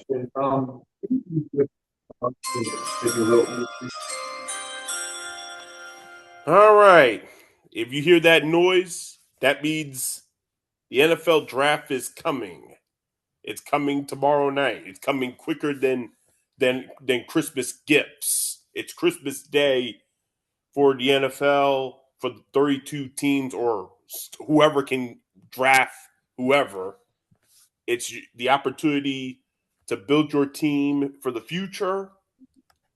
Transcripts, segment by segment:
question. All right. If you hear that noise, that means the NFL draft is coming. It's coming tomorrow night. It's coming quicker than Christmas gifts. It's Christmas Day for the NFL for the 32 teams or whoever can draft whoever. It's the opportunity to build your team for the future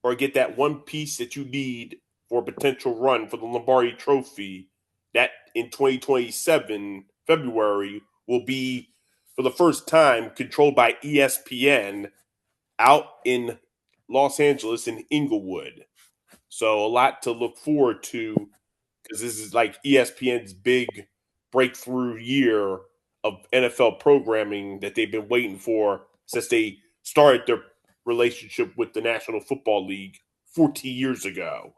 or get that one piece that you need for a potential run for the Lombardi Trophy that in 2027 February will be for the first time controlled by ESPN out in Los Angeles in Inglewood. So a lot to look forward to because this is like ESPN's big breakthrough year of NFL programming that they've been waiting for since they started their relationship with the National Football League 40 years ago.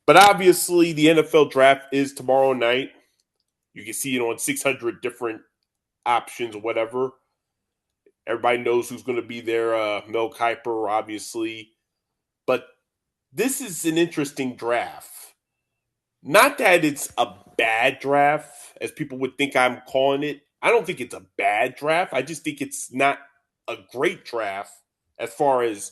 But obviously, the NFL draft is tomorrow night. You can see it on 600 different options or whatever. Everybody knows who's going to be there. Mel Kiper, obviously. But this is an interesting draft. Not that it's a bad draft, as people would think I'm calling it. I don't think it's a bad draft. I just think it's not a great draft as far as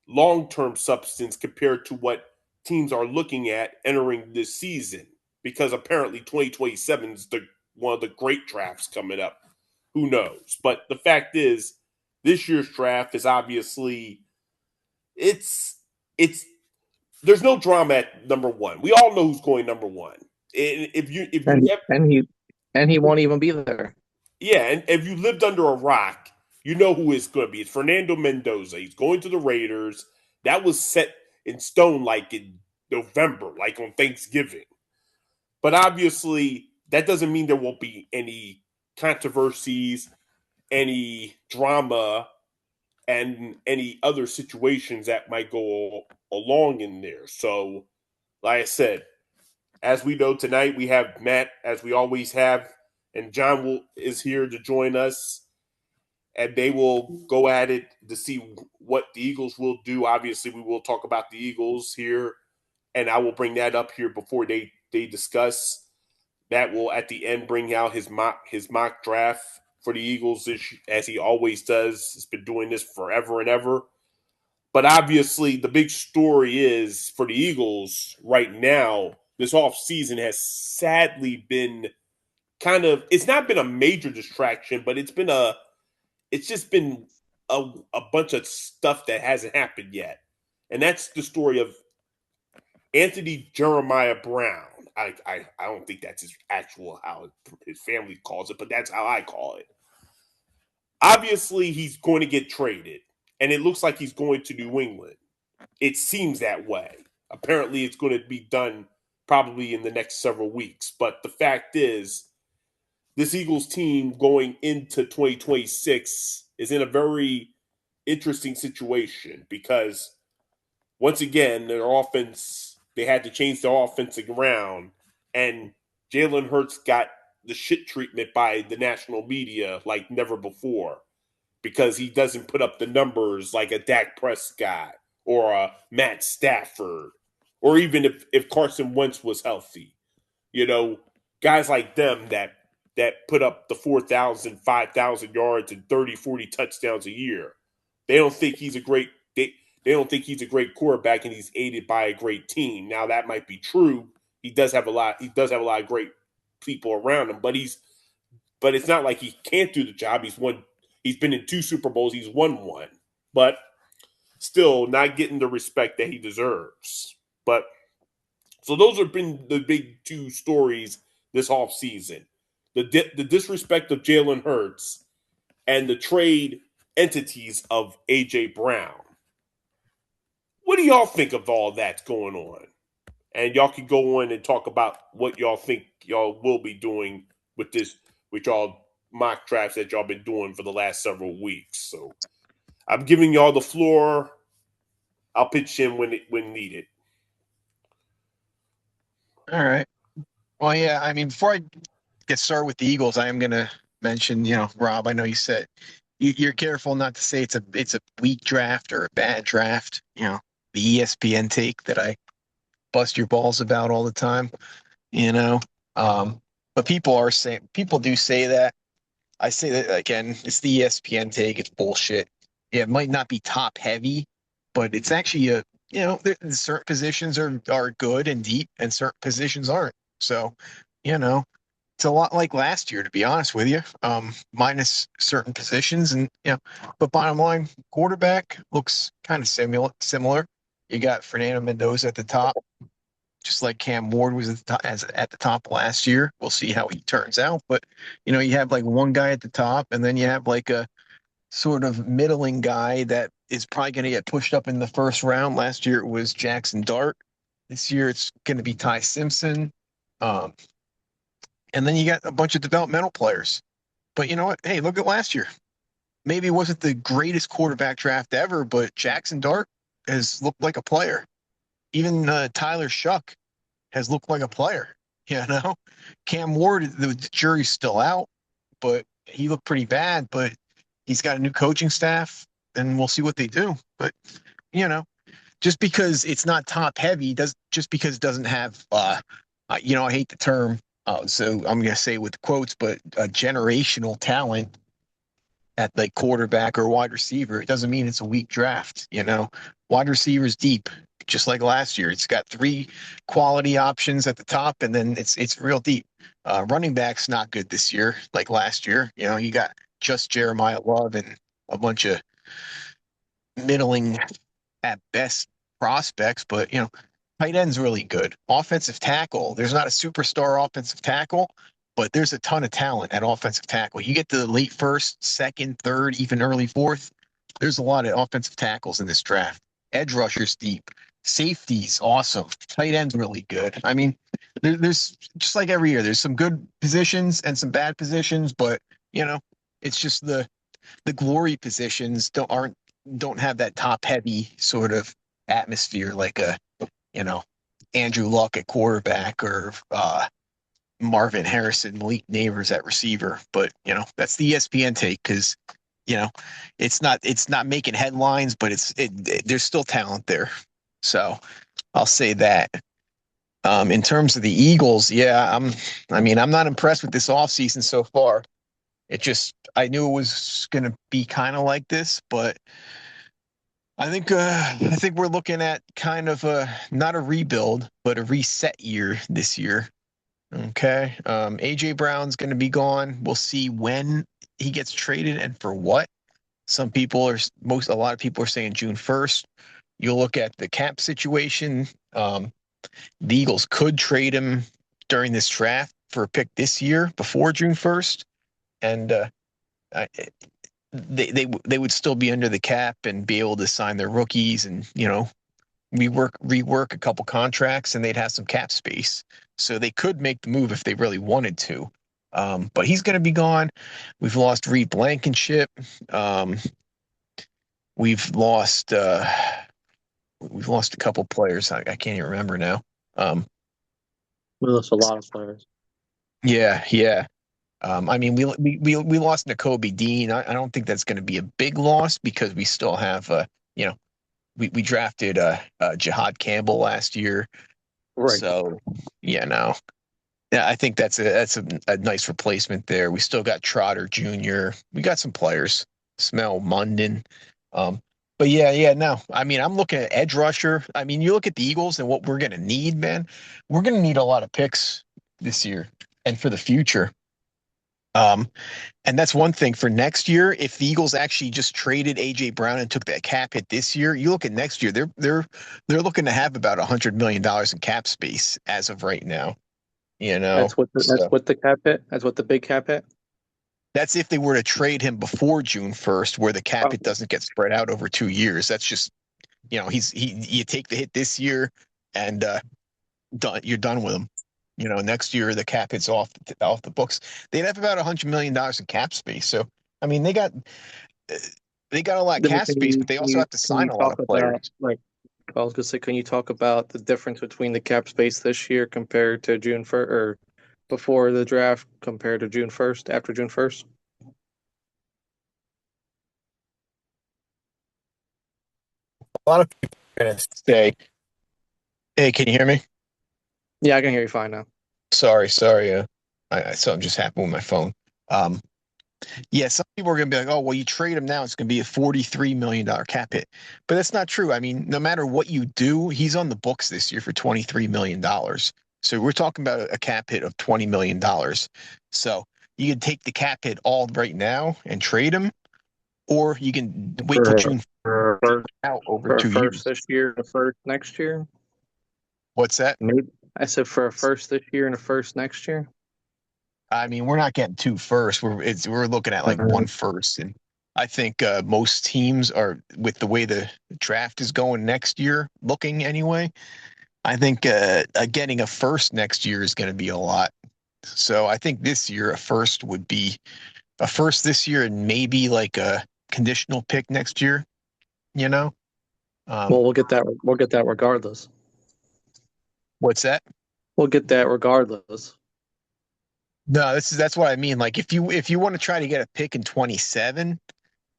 long term substance compared to what teams are looking at entering this season. Because apparently 2027 is one of the great drafts coming up. Who knows? But the fact is, this year's draft is obviously it's there's no drama at number one. We all know who's going number one. If you and and he and he won't even be there. yeah, and if you lived under a rock, you know who it's going to be. It's Fernando Mendoza. He's going to the Raiders. That was set in stone like in November, like on Thanksgiving. But obviously, that doesn't mean there won't be any controversies, any drama, and any other situations that might go along in there. So, like I said, as we know tonight, we have Matt, as we always have, and is here to join us, and they will go at it to see what the Eagles will do. Obviously, we will talk about the Eagles here, and I will bring that up here before they discuss. That will at the end bring out his mock draft for the Eagles, as he always does. He's been doing this forever and ever. But obviously, the big story is for the Eagles right now. This offseason has sadly been it's not been a major distraction, but it's just been a bunch of stuff that hasn't happened yet. And that's the story of Anthony Jeremiah Brown. I don't think that's his actual how his family calls it, but that's how I call it. Obviously, he's going to get traded, and it looks like he's going to New England. It seems that way. Apparently, it's going to be done probably in the next several weeks. But the fact is, this Eagles team going into 2026 is in a very interesting situation because once again, they had to change their offense around, and Jalen Hurts got the shit treatment by the national media like never before because he doesn't put up the numbers like a Dak Prescott or a Matt Stafford, or even if Carson Wentz was healthy. You know, guys like them that put up the 4,000, 5,000 yards and 30, 40 touchdowns a year. They don't think he's a great they don't think he's a great quarterback and he's aided by a great team. Now that might be true. He does have a lot of great people around him, but it's not like he can't do the job. He's been in 2 Super Bowls, he's won one. But still not getting the respect that he deserves. But so those have been the big two stories this offseason. The disrespect of Jalen Hurts and the trade entities of A.J. Brown. What do y'all think of all that's going on? And y'all can go on and talk about what y'all think y'all will be doing with y'all mock drafts that y'all been doing for the last several weeks. So I'm giving y'all the floor. I'll pitch in when needed. All right. Well, yeah, I mean, before I get started with the Eagles, I am going to mention, Rob, I know you said you're careful not to say it's a weak draft or a bad draft. The ESPN take that I bust your balls about all the time. You know, but people do say that. I say that again. It's the ESPN take. It's bullshit. Yeah, it might not be top heavy, but it's actually certain positions are good and deep, and certain positions aren't. So, you know, it's a lot like last year, to be honest with you. Minus certain positions, and but bottom line, quarterback looks kind of similar. You got Fernando Mendoza at the top, just like Cam Ward was at the top last year. We'll see how he turns out, but you have like one guy at the top, and then you have like a sort of middling guy that is probably going to get pushed up in the first round. Last year it was Jackson Dart. This year it's going to be Ty Simpson. Um, and then you got a bunch of developmental players. But you know what? Hey, look at last year. Maybe it wasn't the greatest quarterback draft ever, but Jackson Dart has looked like a player. Even Tyler Shuck has looked like a player. Cam Ward, the jury's still out, but he looked pretty bad. But he's got a new coaching staff, and we'll see what they do. But just because it's not top heavy just because it doesn't have I hate the term, so I'm gonna say with quotes, but a generational talent at like quarterback or wide receiver, it doesn't mean it's a weak draft. Wide receivers deep, just like last year. It's got three quality options at the top, and then it's real deep. Running back's not good this year, like last year. You got just Jeremiah Love and a bunch of middling at best prospects, but tight end's really good. Offensive tackle, there's not a superstar offensive tackle, but there's a ton of talent at offensive tackle. You get to the late first, second, third, even early fourth. There's a lot of offensive tackles in this draft. Edge rushers deep. Safeties, awesome. Tight end's really good. I mean, there's just like every year, there's some good positions and some bad positions, but it's just the glory positions don't have that top heavy sort of atmosphere like Andrew Luck at quarterback or Marvin Harrison, Malik Neighbors at receiver. But that's the ESPN take because it's not making headlines, but there's still talent there. So I'll say that. In terms of the Eagles, yeah, I'm not impressed with this offseason so far. I knew it was going to be kind of like this, but I think we're looking at kind of not a rebuild, but a reset year this year. Okay. AJ Brown's going to be gone. We'll see when he gets traded and for what. A lot of people are saying June 1st. You'll look at the cap situation. The Eagles could trade him during this draft for a pick this year before June 1st. And they would still be under the cap and be able to sign their rookies and rework a couple contracts, and they'd have some cap space, so they could make the move if they really wanted to. But he's going to be gone. We've lost Reed Blankenship. We've lost a couple players. I can't even remember now. We lost a lot of players. Yeah. We lost Nakobe Dean. I don't think that's going to be a big loss because we still have, we drafted Jihad Campbell last year. Right. So, yeah, I think that's a nice replacement there. We still got Trotter Jr. We got some players, Smell Munden. But no. I'm looking at edge rusher. You look at the Eagles and what we're going to need, man. We're going to need a lot of picks this year and for the future. And that's one thing for next year. If the Eagles actually just traded AJ Brown and took that cap hit this year, you look at next year, they're looking to have about $100 million in cap space as of right now. That's what the cap hit. That's what the big cap hit. That's if they were to trade him before June 1st, where the cap hit doesn't get spread out over 2 years. That's just, you take the hit this year and you're done with him. Next year the cap hits off the books. They'd have about $100 million in cap space. So, they got a lot of cap space, but they also have to sign a lot of players. I was gonna say, can you talk about the difference between the cap space this year compared to June 1st or before the draft compared to June 1st, after June 1st? A lot of people are going to say, "Hey, can you hear me?" Yeah, I can hear you fine now. Sorry. Something just happened with my phone. Um, yeah, some people are going to be like, "Oh, well, you trade him now; it's going to be a $43 million cap hit." But that's not true. I mean, no matter what you do, he's on the books this year for $23 million. So we're talking about a cap hit of $20 million. So you can take the cap hit all right now and trade him, or you can wait till For June for a first, out over for a 2 years. first this year and a first next year. What's that? Maybe I said for a first this year and a first next year. I mean, we're not getting two first. We're looking at like one first, and I think most teams are with the way the draft is going next year, looking anyway. I think getting a first next year is going to be a lot. So I think this year a first would be a first this year and maybe like a conditional pick next year. You know, Well, um, we'll get that. We'll get that regardless. what's that? We'll get that regardless. No, that's what I mean. Like if you want to try to get a pick in 27,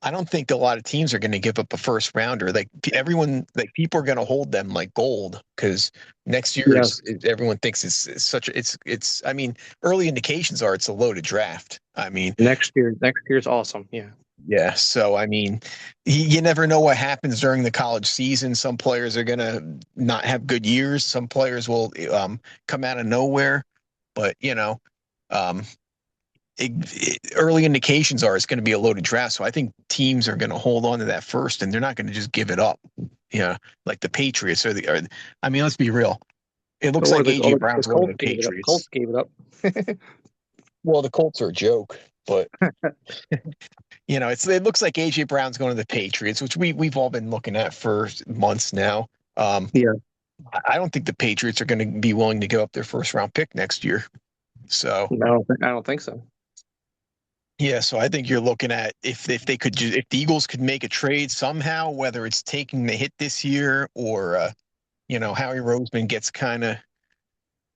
I don't think a lot of teams are going to give up a first rounder. Like everyone, like people are going to hold them like gold because next year Yes, is everyone thinks it's such a, it's. I mean, early indications are it's a loaded draft. I mean, next year. Next year's awesome. Yeah. yeah. So I mean, you never know what happens during the college season. Some players are going to not have good years. Some players will come out of nowhere. But um, early indications are it's going to be a loaded draft. So I think teams are going to hold on to that first, and they're not going to just give it up. Yeah, like the Patriots I mean, let's be real. It looks Or like the AJ the Brown's going to Colts the gave it up. Colts Patriots. gave it up. Well, the Colts are a joke, but it looks like AJ Brown's going to the Patriots, which we've all been looking at for months now. Yeah. I don't think the Patriots are going to be willing to give up their first round pick next year. So I don't think so. yeah, so I think you're looking at if they could if the Eagles could make a trade somehow, whether it's taking the hit this year or Howie Roseman gets kind of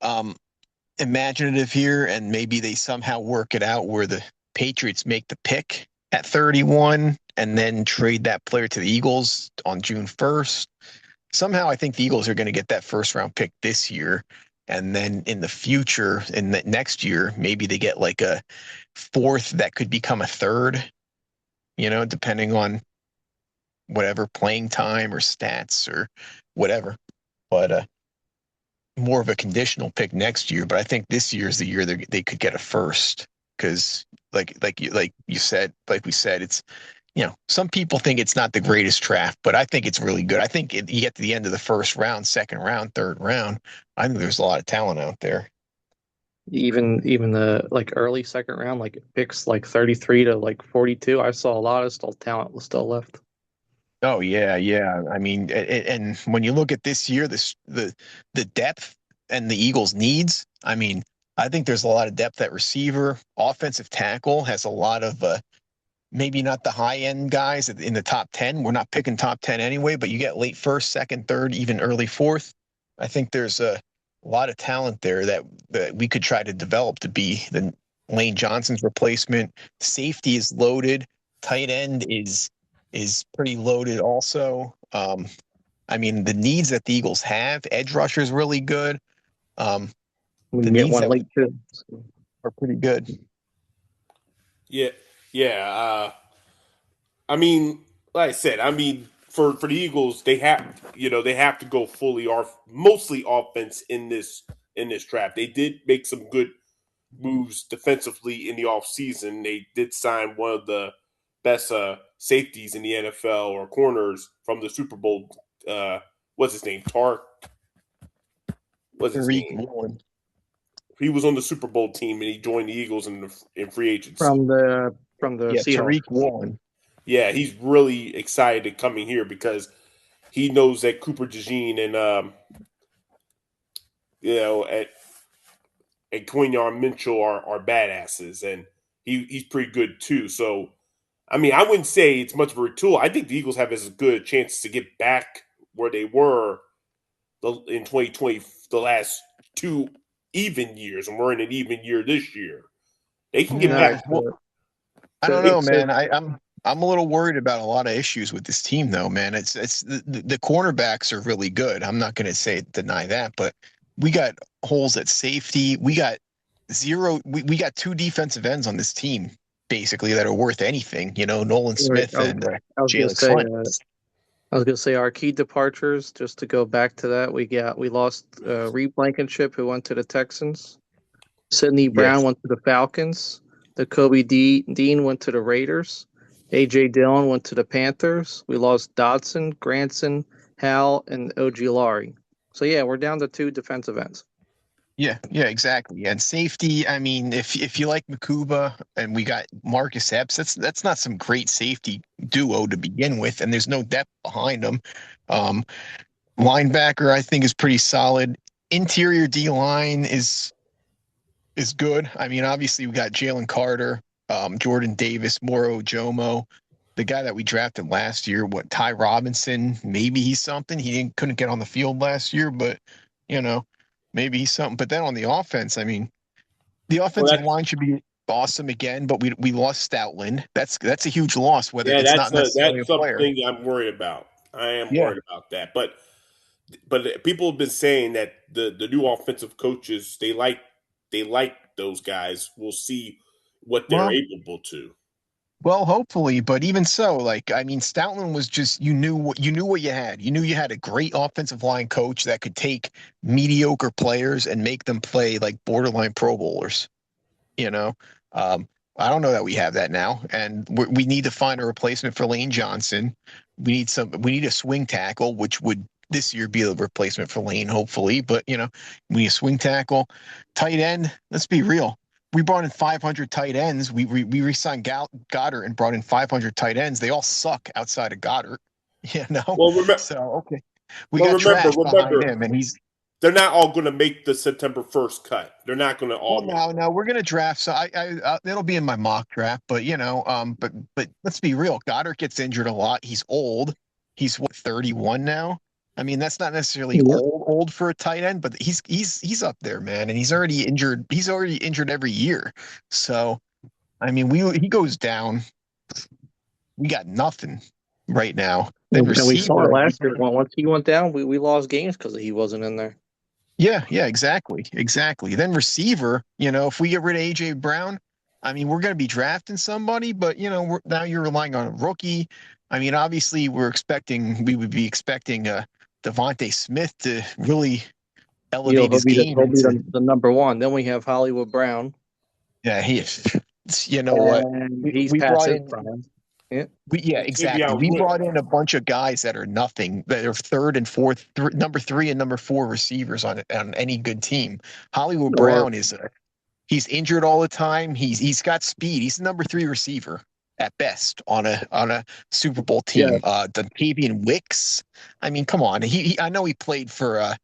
um imaginative here and maybe they somehow work it out where the Patriots make the pick at 31 and then trade that player to the Eagles on June 1st. Somehow I think the Eagles are going to get that first round pick this year. And then in the future, in the next year, maybe they get like a fourth that could become a third, depending on whatever playing time or stats or whatever. But more of a conditional pick next year. But I think this year is the year they could get a first because, like you said, like we said, it's some people think it's not the greatest draft, but I think it's really good. I think you get to the end of the first round, second round, third round. I think there's a lot of talent out there. Even the like early second round, like picks like 33 to like 42. I saw a lot of still talent was still left. Oh yeah, yeah. I mean, and when you look at this year, the depth and the Eagles' needs. I mean, I think there's a lot of depth at receiver. Offensive tackle has a lot of maybe not the high end guys in the top 10. We're not picking top 10 anyway, but you get late first, second, third, even early fourth. I think there's a lot of talent there that we could try to develop to be the Lane Johnson's replacement. Safety is loaded. Tight end is pretty loaded also. I mean, the needs that the Eagles have, edge rusher is really good. Um, We the can get needs one that we late too. are pretty good. Yeah, yeah. I mean, like I said, I mean, for the Eagles, they have to go fully off, mostly offense in this draft. They did make some good moves defensively in the offseason. They did sign one of the best safeties in the NFL or corners from the Super Bowl. What's his name? What's his Tariq name? Woolen. He was on the Super Bowl team and he joined the Eagles in free agency. From the Yeah, Seahawks. Tariq Woolen. Yeah, he's really excited coming here because he knows that Cooper DeJean and you know and Quinion Mitchell are badasses, and he's pretty good too. So, I mean, I wouldn't say it's much of a retool. I think the Eagles have as good a chance to get back where they were in 2020, the last two even years, and we're in an even year this year. They can get All right. back. Yeah, well, I So, don't know, so man. I'm I'm a little worried about a lot of issues with this team, though, man. It's the cornerbacks are really good. I'm not going to say deny that, but we got holes at safety. We got zero. We got two defensive ends on this team basically that are worth anything. Nolan Right. Smith and I was gonna Jalen say, Flint. our key departures. Just to go back to that, we lost Reed Blankenship, who went to the Texans. Sidney Brown Yes. went to the Falcons. Dean went to the Raiders. AJ Dillon went to the Panthers. We lost Dodson, Granson, Hal, and Ojulari. So yeah, we're down to two defensive ends. Yeah, exactly. And safety, I mean, if you like Makuba and we got Marcus Epps, that's not some great safety duo to begin with, and there's no depth behind them. Um, Linebacker, I think, is pretty solid. Interior D line is good. I mean, obviously we got Jalen Carter, Jordan Davis, Moro Jomo, the guy that we drafted last year. Ty Robinson? Maybe he's something. Couldn't get on the field last year, but you know, maybe he's something. But then on the offense, I mean, the Well, offensive line should be awesome again. But we lost Stoutland. That's a huge loss. Whether yeah, it's not necessarily a that's player. something I'm worried about. I am Yeah. worried about that. But people have been saying that the new offensive coaches they like those guys. We'll see what they're Well, able to. Well, hopefully, but even so, like I mean, Stoutland was just you knew what you had. You knew you had a great offensive line coach that could take mediocre players and make them play like borderline Pro Bowlers. You know, um, I don't know that we have that now, and we need to find a replacement for Lane Johnson. We need a swing tackle, which would this year be a replacement for Lane, hopefully. But we need a swing tackle, tight end. Let's be real. We brought in 500 tight ends. We re-signed Goddard and brought in 500 tight ends. They all suck outside of Goddard. You know, Well, so okay, we well got remember, trash behind remember, him, and he's they're not all going to make the September 1st cut. They're not going to well, all make. no, we're gonna draft. So it'll be in my mock draft. But but let's be real. Goddard gets injured a lot. He's old. He's what 31 now. I mean, that's not necessarily Yep. old for a tight end, but he's up there, man. And he's already injured. He's already injured every year. So I mean, he goes down. We got nothing right now. Then And we saw it receiver. last year. Once he went down, we lost games because he wasn't in there. Yeah, exactly. Then receiver, if we get rid of AJ Brown, I mean, we're going to be drafting somebody, but now you're relying on a rookie. I mean, obviously, we would be expecting Devontae Smith to really elevate He'll his be game into. the number one. Then we have Hollywood Brown, Yeah, you know what? and We, he's we past brought his in. prime. Yeah. Yeah, exactly. Savion We Wood. brought in a bunch of guys that are nothing, that are third and fourth, number three and number four receivers on any good team. Hollywood Or Brown he's injured all the time. He's got speed. He's the number three receiver at best on a Super Bowl yeah, team. Dontavian Wicks. I mean, come on. I know he played for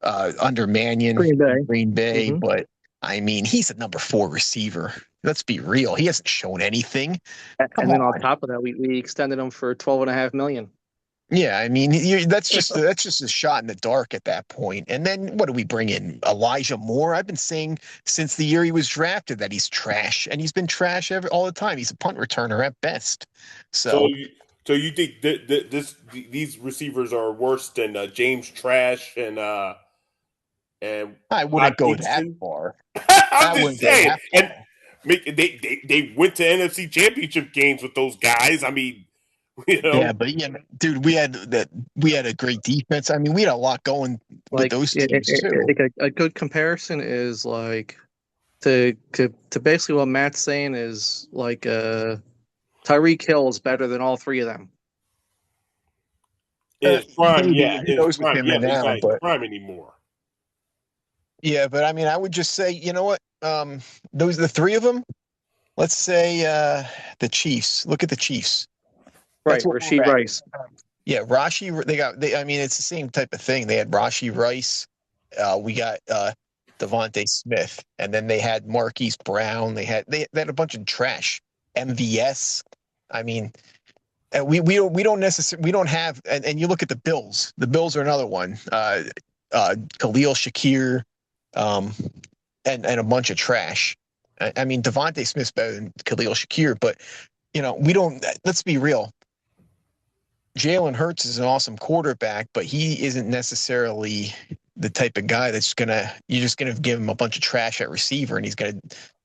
under Mannion Green Bay. in Green Bay, Mm-hmm. but I mean, he's a number four receiver. Let's be real. He hasn't shown anything. Come And then on on. top of that, we extended him for $12.5 million. Yeah, I mean, that's just a shot in the dark at that point. And then what do we bring in? Elijah Moore. I've been saying since the year he was drafted that he's trash, and he's been trash all the time. He's a punt returner at best. So So you think these receivers are worse than James Trash and I Todd wouldn't go that Kingston? far. I'm I just wouldn't go saying, that and far. they went to NFC Championship games with those guys. I mean, Yeah, but dude, we had a great defense. I mean, we had a lot going with Like those teams too. a good comparison is like to basically what Matt's saying is like Tyreek Hill is better than all three of them. in his prime, Maybe yeah, who in his knows with prime, him yeah, and but he's now, not in his but prime anymore. yeah, but I mean, I would just say, you know what? Those the three of them. Let's say the Chiefs. Look at the Chiefs. That's Right, what we're Rasheed at. Rice. Yeah, Rashi. I mean, it's the same type of thing. They had Rashi Rice. We got Devontae Smith, and then they had Marquise Brown. They had a bunch of trash. MVS. I mean, we don't necessarily we don't have. And you look at the Bills. The Bills are another one. Khalil Shakir, um, and a bunch of trash. I mean, Devontae Smith's better than Khalil Shakir, but we don't. Let's be real. Jalen Hurts is an awesome quarterback, but he isn't necessarily the type of guy you're just gonna give him a bunch of trash at receiver and he's gonna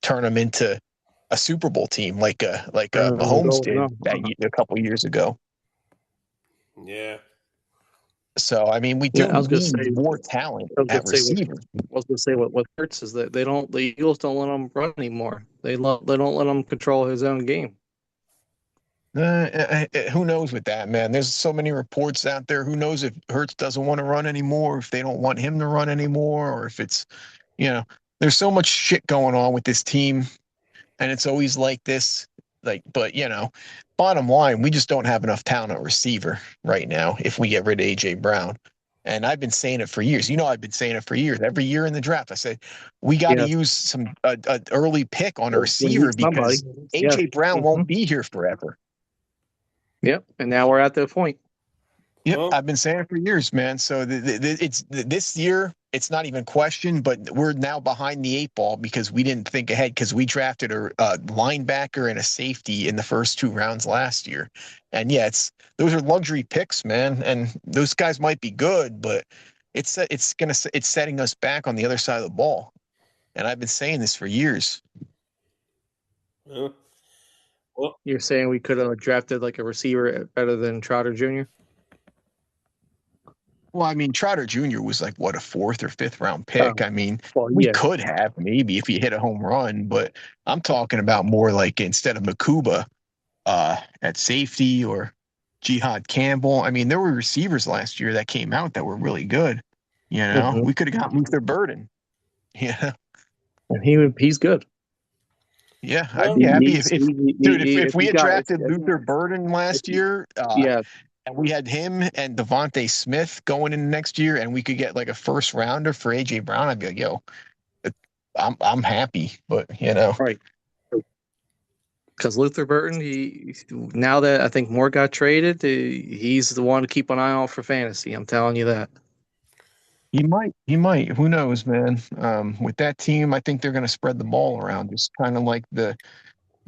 turn him into a Super Bowl team like Mahomes did No. a couple years ago. Yeah. So I mean, we Yeah, do need more talent at receiver. I was gonna say what hurts is that the Eagles don't let him run anymore. They don't let him control his own game. Who knows with that, man? There's so many reports out there. Who knows if Hurts doesn't want to run anymore, if they don't want him to run anymore, or if it's, you know, there's so much shit going on with this team, and it's always like this. But bottom line, we just don't have enough talent at receiver right now if we get rid of AJ Brown. And I've been saying it for years. I've been saying it for years. Every year in the draft, I said we got to use some early pick on a receiver because AJ Brown won't be here forever. Yep, and now we're at that point. Yep, I've been saying it for years, man. So it's this year. It's not even questioned, but we're now behind the eight ball because we didn't think ahead because we drafted a linebacker and a safety in the first 2 rounds last year, and those are luxury picks, man. And those guys might be good, but it's setting us back on the other side of the ball. And I've been saying this for years. Well, you're saying we could have drafted like a receiver better than Trotter Jr.? Well, I mean, Trotter Jr. was like, what, a 4th or 5th round pick? We could have maybe if he hit a home run, but I'm talking about more like instead of Makuba at safety or Jihad Campbell. I mean, there were receivers last year that came out that were really good. We could have got Luther Burden. Yeah. And he's good. Yeah, I'd be happy if we had drafted Luther Burden last year. And we had him and Devontae Smith going in next year, and we could get like a first rounder for AJ Brown. I'd be like, yo, I'm happy, but right. Because Luther Burton, now that I think Moore got traded, he's the one to keep an eye on for fantasy. I'm telling you that. He might. Who knows, man? With that team, I think they're going to spread the ball around, just kind of like the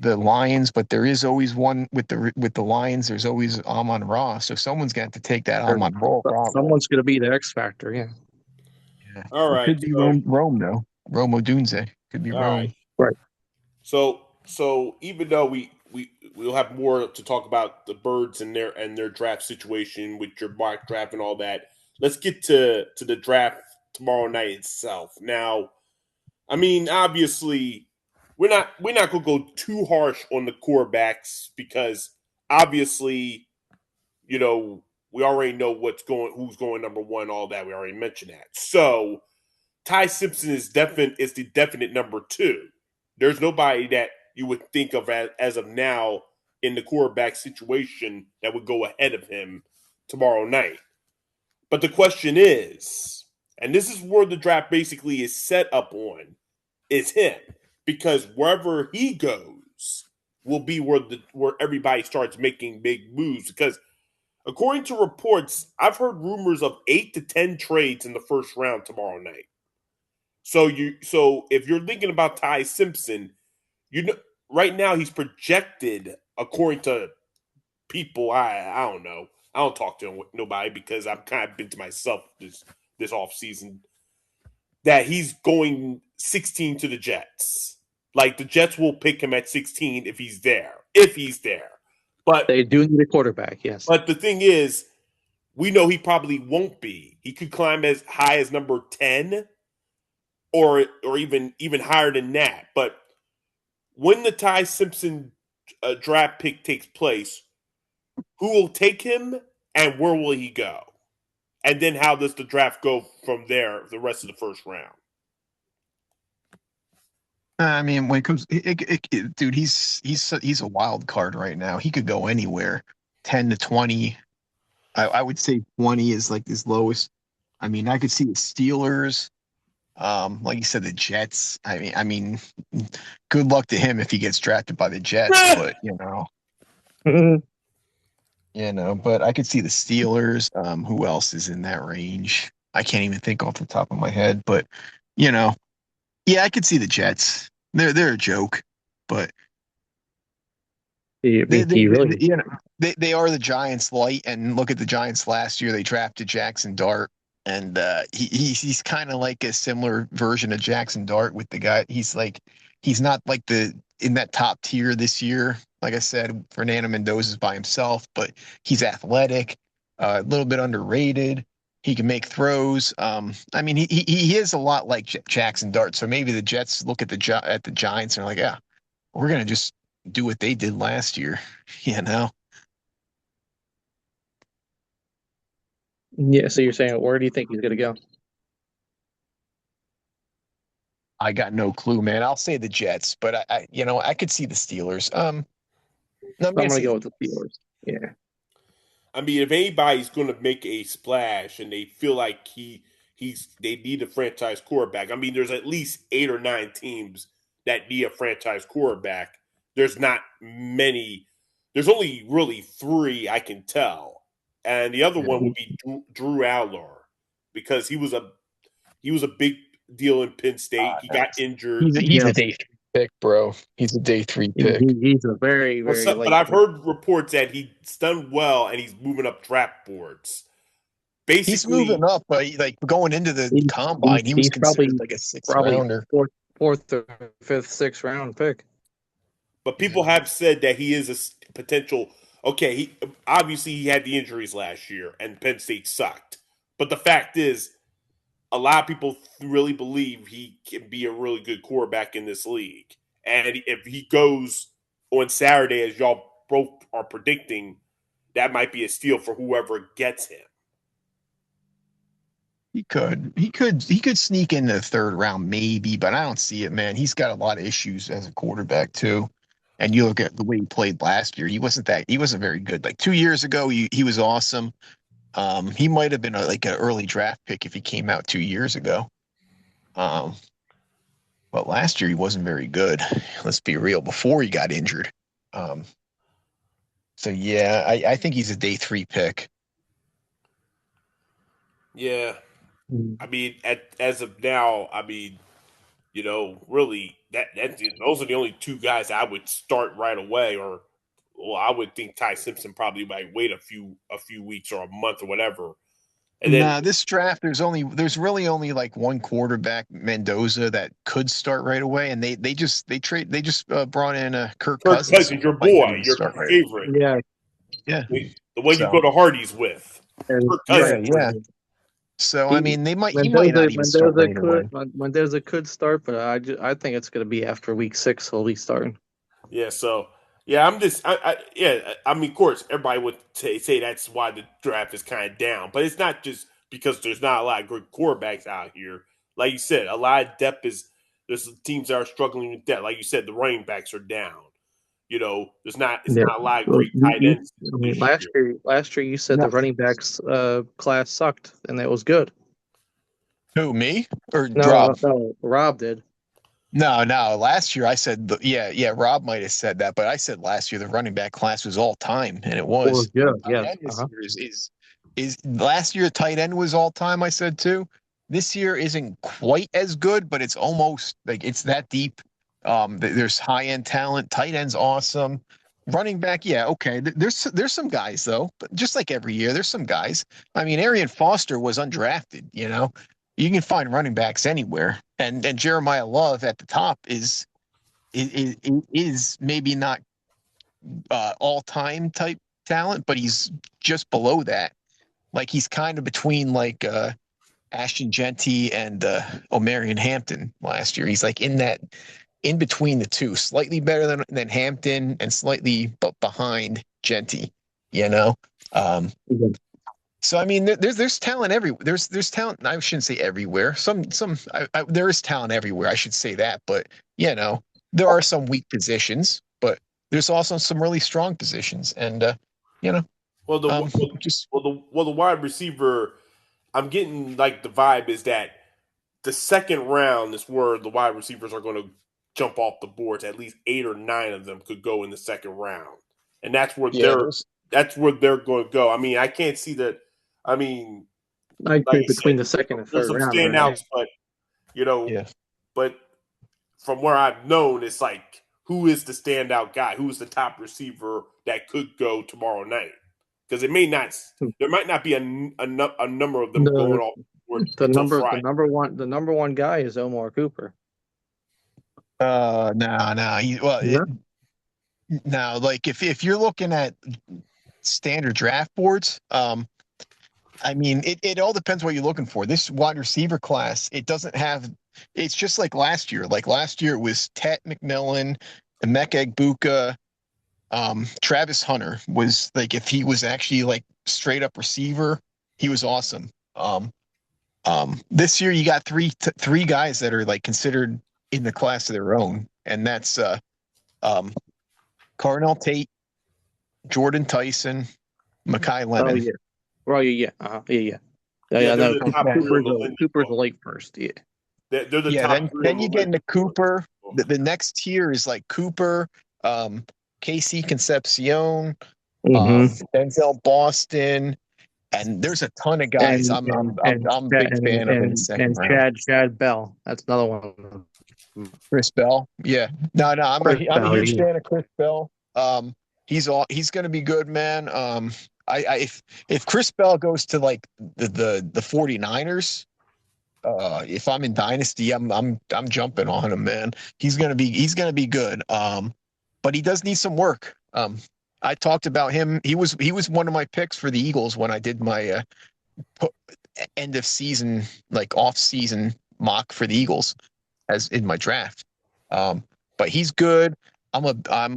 Lions, but there is always one with the Lions. There's always Amon-Ra, so someone's got to take that Amon-Ra. Someone's going to be the X factor, yeah. All right. It could be Rome though. Rome Odunze could be Rome. Right. So even though we'll have more to talk about the Birds and their draft situation with your mock draft and all that, let's get to the draft tomorrow night itself. Now, I mean, obviously, we're not going to go too harsh on the quarterbacks because obviously, we already know who's going number one, all that. We already mentioned that. So Ty Simpson is the definite number 2. There's nobody that you would think of as of now in the quarterback situation that would go ahead of him tomorrow night. But the question is, and this is where the draft basically is set up on, is him. Because wherever he goes will be where everybody starts making big moves. Because according to reports, I've heard rumors of 8 to 10 trades in the first round tomorrow night. So if you're thinking about Ty Simpson, right now he's projected, according to people, I don't know. I don't talk to nobody because I've kind of been to myself this offseason, that he's going 16 to the Jets. Like, the Jets will pick him at 16 if he's there. But they do need a quarterback, yes. But the thing is, we know he probably won't be. He could climb as high as number 10 or even higher than that. But when the Ty Simpson draft pick takes place, who will take him and where will he go? And then how does the draft go from there, the rest of the first round? I mean, when it comes, dude, he's a wild card right now. He could go anywhere, 10 to 20. I would say 20 is like his lowest. I mean, I could see the Steelers, like you said, the Jets. I mean, good luck to him if he gets drafted by the Jets. But but I could see the Steelers. Who else is in that range? I can't even think off the top of my head. But yeah, I could see the Jets. They're a joke, but He really. They are the Giants light, and look at the Giants last year. They drafted Jackson Dart, and he's kind of like a similar version of Jackson Dart with the guy. He's not like the in that top tier this year. Like I said, Fernando Mendoza's by himself, but he's athletic, a little bit underrated. He can make throws. I mean, he is a lot like Jackson Dart. So maybe the Jets look at the Giants and are like, yeah, we're gonna just do what they did last year, you know. Yeah. So you're saying where do you think he's gonna go? I got no clue, man. I'll say the Jets, but I could see the Steelers. No, I'm I'm gonna gonna say go the with the Steelers. Yeah. I mean, if anybody's going to make a splash and they feel like they need a franchise quarterback. I mean, there's at least 8 or 9 teams that need a franchise quarterback. There's not many. There's only really three I can tell, and the other one would be Drew Aller because he was a big deal in Penn State. He got injured. he's a Yes. day 3 pick, bro. He's a day 3 He, pick. he's a very very But late I've pick. heard reports that he's done well and he's moving up draft boards. He's Basically, moving up, but like going into the combine, he was He's considered like a sixth probably rounder. fourth or fifth, sixth round pick. but people have said that he is a potential. Okay, he had the injuries last year, and Penn State sucked. But the fact is, a lot of people really believe he can be a really good quarterback in this league. And if he goes on Saturday, as y'all both are predicting, that might be a steal for whoever gets him. He could sneak in the third round maybe, but I don't see it, man. He's got a lot of issues as a quarterback too. And you look at the way he played last year, he wasn't very good. Like 2 years ago, he was awesome. He might have been like an early draft pick if he came out 2 years ago. Um, but last year he wasn't very good. Let's be real. Before he got injured. Um, so yeah, I think he's a day 3 pick. Yeah, Mm. I mean, as of now, I mean, really those are the only two guys I would start right away. Or, well, I would think Ty Simpson probably might wait a few weeks or a month or whatever, and then Nah, this draft there's really only like one quarterback, Mendoza, that could start right away, and they just brought in Kirk Kirk Cousins, Cousins, who your might not boy, even your start right away. favorite, Yeah, Yeah. the one you So go to Hardee's with, and Kirk yeah, Cousins. yeah. So I he mean, he might not even start right away. Mendoza could start, but I think it's going to be after week 6 he'll be starting. Yeah, so yeah, yeah, I mean, of course, everybody would say that's why the draft is kind of down, but it's not just because there's not a lot of good quarterbacks out here. Like you said, a lot of depth there's teams that are struggling with depth. Like you said, the running backs are down. It's Yeah. not a lot of Well, great tight ends I mean, this year. last year you said No, the running backs class sucked, and that was good. who, me or No, Rob? no, Rob did. No, no. Last year I said, yeah. Rob might have said that, but I said last year the running back class was all time, and it Or was. good, Tight yes. end this year is last year tight end was all time. I said too. This year isn't quite as good, but it's almost like it's that deep. There's high end talent. Tight end's awesome. Running back, yeah, okay. There's some guys though, but just like every year, there's some guys. I mean, Arian Foster was undrafted. You can find running backs anywhere, and Jeremiah Love at the top is maybe not all time type talent, but he's just below that. Like he's kind of between like Ashton Genty and Omarion Hampton last year. He's like in between the two, slightly better than Hampton and slightly behind Genty. You know. Mhm. So I mean, there's talent everywhere. There's talent. I shouldn't say everywhere. There is talent everywhere. I should say that, but there are some weak positions, but there's also some really strong positions, and you know, Well, just the wide receiver, I'm getting like the vibe is that the second round is where the wide receivers are going to jump off the boards. At least 8 or 9 of them could go in the second round, and yeah, there's that's where they're going to go. I mean, I can't see that. I mean, I'd like say you said, between the second and there's third some round, right? standouts, but you know, yeah. but from where I've known, it's like who is the standout guy, who is the top receiver that could go tomorrow night. Because there might not be a number of them going off until Friday. The number one guy is Omar Cooper. No. Yeah. No, like if you're looking at standard draft boards, I mean, it all depends what you're looking for. This wide receiver class, it doesn't have. It's just like last year. Like last year, it was Tet McMillan, Emeka Egbuka, Travis Hunter was like if he was actually like straight up receiver, he was awesome. This year you got three guys that are like considered in the class of their own, and that's Carnell Tate, Jordan Tyson, Makai Lemon. Oh yeah. Well, yeah. Yeah. Yeah, they're No, the top three on the list. Cooper's late first. Yeah. They're the top three. Then you get into Cooper. The next tier is like Cooper, Casey Concepcion, Denzel Boston, and there's a ton of guys. I'm a big fan of in the second round. Chad Bell. That's another one. Chris Bell. Yeah. No, I'm a huge fan of Chris Bell. He's going to be good, man. If Chris Bell goes to like the 49ers, if I'm in Dynasty, I'm jumping on him, man. He's gonna be good. But he does need some work. I talked about him. He was one of my picks for the Eagles when I did my end of season, like off season mock for the Eagles as in my draft. But he's good. I'm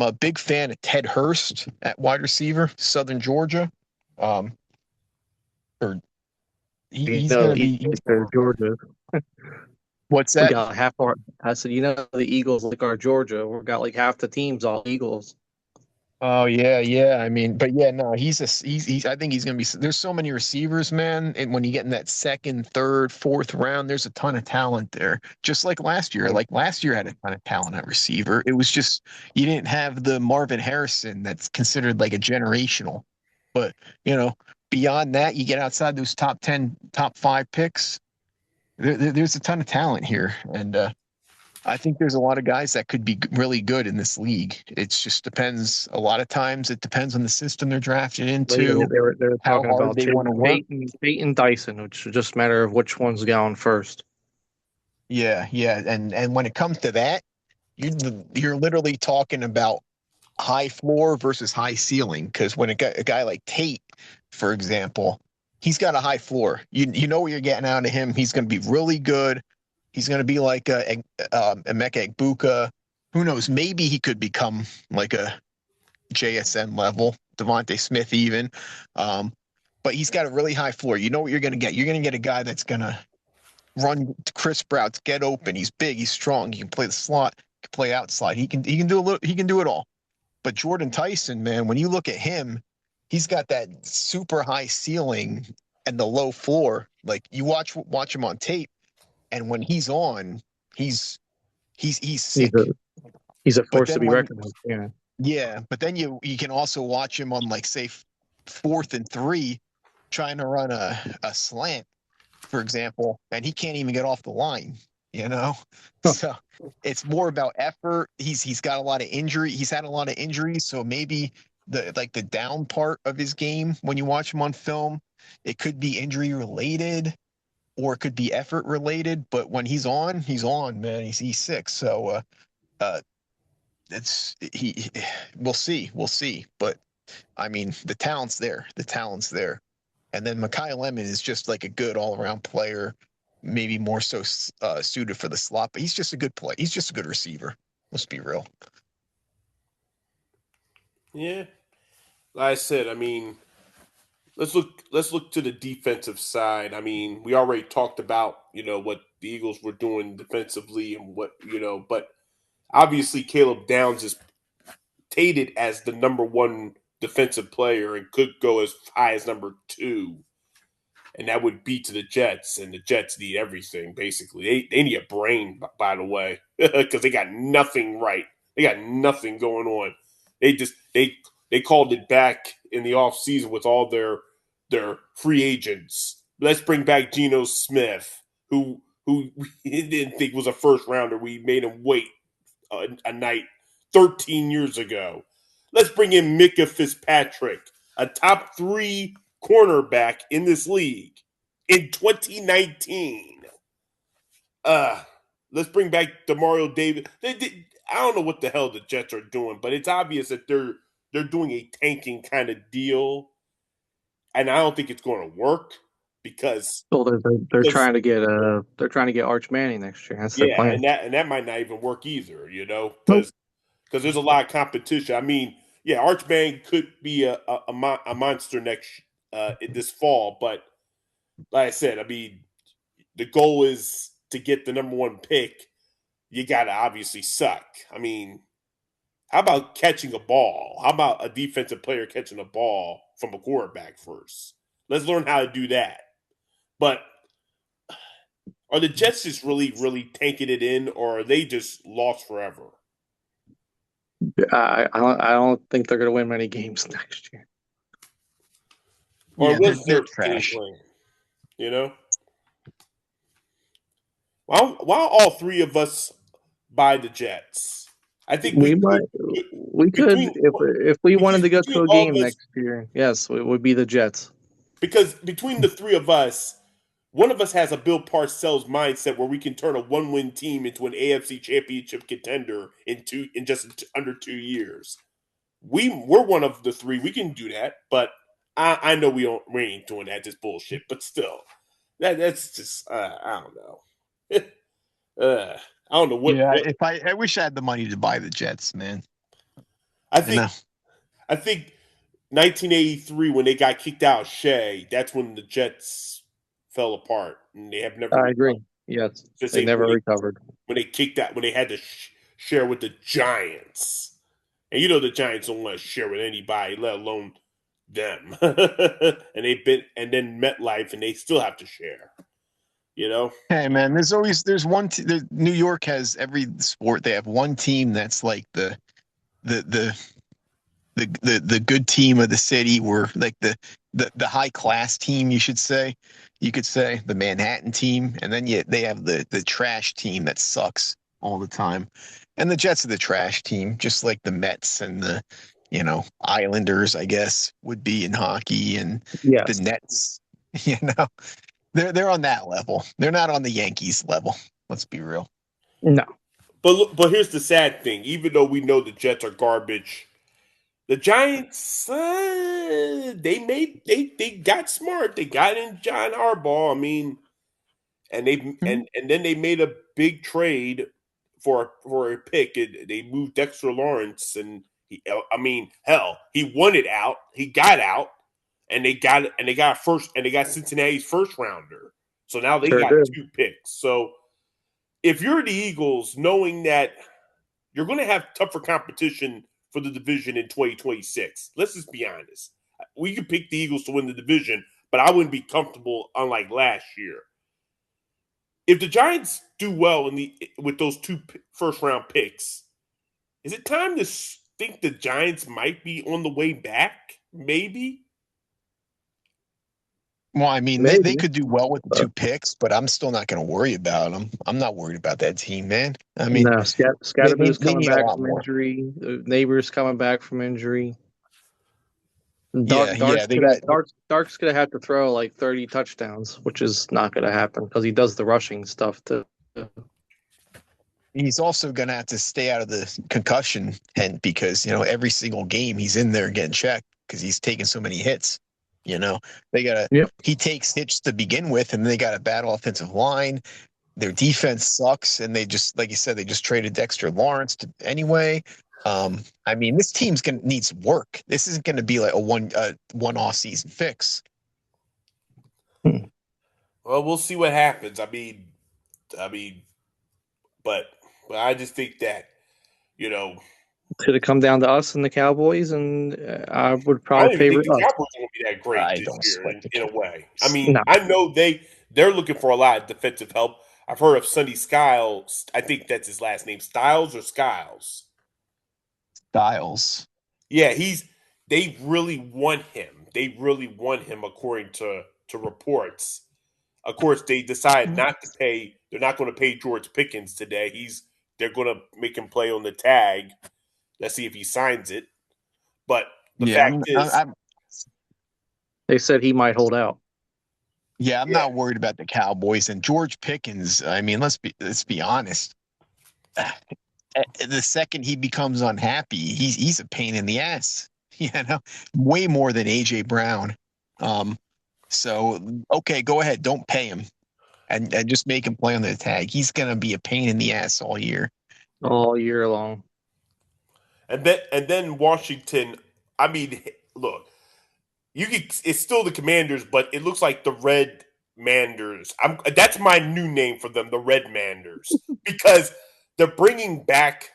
a big fan of Ted Hurst at wide receiver, Southern Georgia. He's Georgia. What's that? We got half our. I said, the Eagles like our Georgia. We got like half the teams all Eagles. Oh yeah. I mean, but yeah, no, he's I think he's gonna be. There's so many receivers, man. And when you get in that second, third, fourth round, there's a ton of talent there. Just like last year. Like last year had a ton of talent at receiver. It was just you didn't have the Marvin Harrison that's considered like a generational. But beyond that, you get outside those top 10, top 5 picks. There's a ton of talent here, and I think there's a lot of guys that could be really good in this league. It just depends. A lot of times, it depends on the system they're drafted into. They were how talking hard about they want to work. Tate and Dyson, which is just a matter of which one's going first. Yeah, and when it comes to that, you're literally talking about high floor versus high ceiling. Because when a guy like Tate, for example, he's got a high floor. You know what you're getting out of him. He's going to be really good. He's going to be like a Emeka Egbuka. Who knows? Maybe he could become like a JSN level, Devontae Smith even. But he's got a really high floor. You know what you're going to get. You're going to get a guy that's going to run Chris Sprouts, get open. He's big. He's strong. He can play the slot. He can play outside. He can do a little. He can do it all. But Jordan Tyson, man, when you look at him, he's got that super high ceiling and the low floor. Like you watch him on tape, and when he's on, he's sick. He's a force to be reckoned with. Yeah. Yeah, but then you can also watch him on like say 4th and 3, trying to run a slant, for example, and he can't even get off the line. So it's more about effort. He's got a lot of injury. He's had a lot of injuries, so maybe the down part of his game when you watch him on film, it could be injury related or it could be effort related. But when he's on, man. He's sick. So we'll see. But I mean, the talent's there. And then Makai Lemon is just like a good all around player. Maybe more so suited for the slot, but he's just a good player. He's just a good receiver. Let's be real. Yeah, like I said, I mean, let's look to the defensive side. I mean, we already talked about what the Eagles were doing defensively and what but obviously Caleb Downs is tated as the number 1 defensive player and could go as high as number 2. And that would be to the Jets, and the Jets need everything, basically. They need a brain, by the way, because they got nothing right. They got nothing going on. They called it back in the offseason with all their free agents. Let's bring back Geno Smith, who we didn't think was a first rounder. We made him wait a night 13 years ago. Let's bring in Micah Fitzpatrick, a top 3 cornerback in this league in 2019. Let's bring back Demario Davis. I don't know what the hell the Jets are doing, but it's obvious that they're doing a tanking kind of deal, and I don't think it's going to work because they're trying to get Arch Manning next year. That's their yeah, plan. and that might not even work either, Nope. because there's a lot of competition. I mean, yeah, Arch Manning could be a monster next this fall, but like I said, I mean, the goal is to get the number 1 pick. You got to obviously suck. I mean, how about catching a ball? How about a defensive player catching a ball from a quarterback first? Let's learn how to do that. But are the Jets just really, really tanking it in, or are they just lost forever? I don't think they're going to win many games next year. Or Yeah, was they're there any trash. plan? You know? While all 3 of us buy the Jets, I think we We could between if we wanted to go between to a all game of us, next year. Yes, it would be the Jets. because between the 3 of us, one of us has a Bill Parcells mindset where we can turn a 1-win team into an AFC Championship contender in just under 2 years. We're one of the 3. We can do that, but I know we ain't doing that. Just bullshit. But still, that's just I don't know. I don't know Yeah, what if I wish I had the money to buy the Jets, man. I You know. think 1983 when they got kicked out of Shea, that's when the Jets fell apart and they have never I agree. recovered. Yes, Just they say never recovered. when they kicked out when they had to share with the Giants, and you know the Giants don't want to share with anybody, let alone them. And then MetLife, and they still have to share. You know, Hey man, there's one. New York has every sport. They have one team that's like the the the good team of the city, or like the high class team, you could say the Manhattan team, and then they have the trash team that sucks all the time, and the Jets are the trash team, just like the Mets and the Islanders, I guess, would be in hockey, and the Yes. Nets. you know they're on that level. They're not on the Yankees level. Let's be real. No. but here's the sad thing: even though we know the Jets are garbage, the Giants, they got smart. They got in John Harbaugh. I mean, and then they made a big trade for a pick. They moved Dexter Lawrence, and I mean, hell, he wanted out. He got out, and they got first, and they got Cincinnati's first rounder. So now they Sure got did. 2 picks. So if you're the Eagles, knowing that you're going to have tougher competition for the division in 2026. Let's just be honest. We could pick the Eagles to win the division, but I wouldn't be comfortable unlike last year. If the Giants do well with those 2 first round picks, is it time to think the Giants might be on the way back? Maybe. Well, I mean, they Maybe. could do well with the But 2 picks, but I'm still not going to worry about them. I'm not worried about that team, man. I mean, no, Scatterboo's they coming need a back lot from more. injury. The neighbor's coming back from injury. Yeah, yeah, they got. Dark's gonna have to throw like 30 touchdowns, which is not gonna happen because he does the rushing stuff too. He's also going to have to stay out of the concussion tent because every single game he's in there getting checked because he's taking so many hits. They got to. Yep. He takes hits to begin with, and they got a bad offensive line. Their defense sucks, and they just, like you said, they just traded Dexter Lawrence anyway. I mean, this team's gonna need some work. This isn't going to be like a one off season fix. Well, we'll see what happens. I mean, but I just think that you know Could it come down to us and the Cowboys, and I would I probably don't even favor think the us. Cowboys are going to be that great I this don't year sweat the in a way. I Cowboys. mean, No, I know they're looking for a lot of defensive help. I've heard of Sonny Skiles. I think that's his last name, Styles or Skiles. Styles. Yeah, they really want him. They really want him according to reports. Of course, they decide not to pay. They're not going to pay George Pickens today. They're going to make him play on the tag. Let's see if he signs it. But the Yeah, fact is, They said he might hold out. I'm not worried about the Cowboys and George Pickens. I mean, let's be honest. The second he becomes unhappy, he's a pain in the ass. You know, way more than AJ Brown. So okay, go ahead, don't pay him, and just make him play on the tag. He's gonna be a pain in the ass all year. All year long. and then Washington. I mean, look, it's still the Commanders, but it looks like the Red Manders. That's my new name for them, the Red Manders, because they're bringing back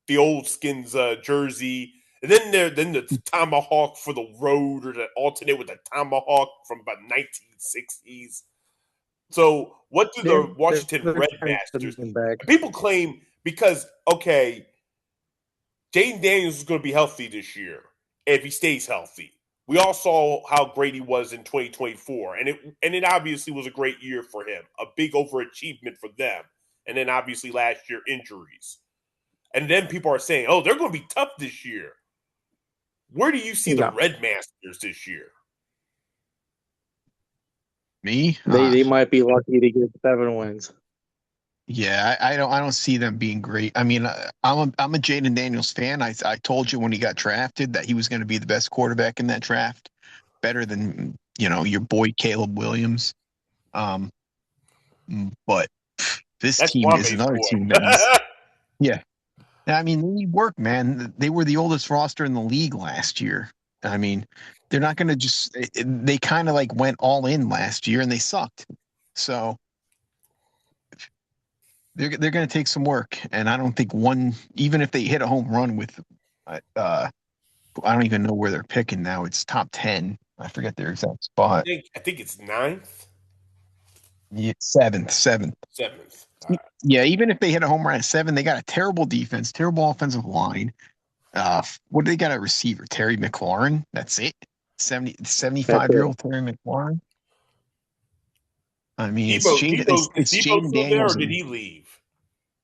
the old skins jersey, and then the tomahawk for the road, or the alternate with the tomahawk from about 1960s. So what do the Washington They're Red trying to Masters? bring back. People claim because Jaden Daniels is going to be healthy this year if he stays healthy. We all saw how great he was in 2024, and it obviously was a great year for him, a big overachievement for them. And then obviously last year injuries, and then people are saying, "Oh, they're going to be tough this year." Where do you see the No, Red Masters this year? Me? they might be lucky to get 7 wins. Yeah, I don't see them being great. I mean, I'm a Jaden Daniels fan. I told you when he got drafted that he was going to be the best quarterback in that draft, better than your boy Caleb Williams. But this That's team is Kwame's another boy. team that needs. Yeah, I mean, they need work, man. They were the oldest roster in the league last year. I mean, they're not going to just. They kind of like went all in last year and they sucked. So they're going to take some work, and I don't think even if they hit a home run with, I don't even know where they're picking now. It's top 10. I forget their exact spot. I think it's ninth, Yeah, seventh. seventh. All right. Yeah, even if they hit a home run at 7, they got a terrible defense, terrible offensive line. What do they got at receiver? Terry McLaurin. That's it. 75-year-old Terry McLaurin. I mean, it's Jaden. Is It's Debo Jaden still there, or Daniels. did he leave?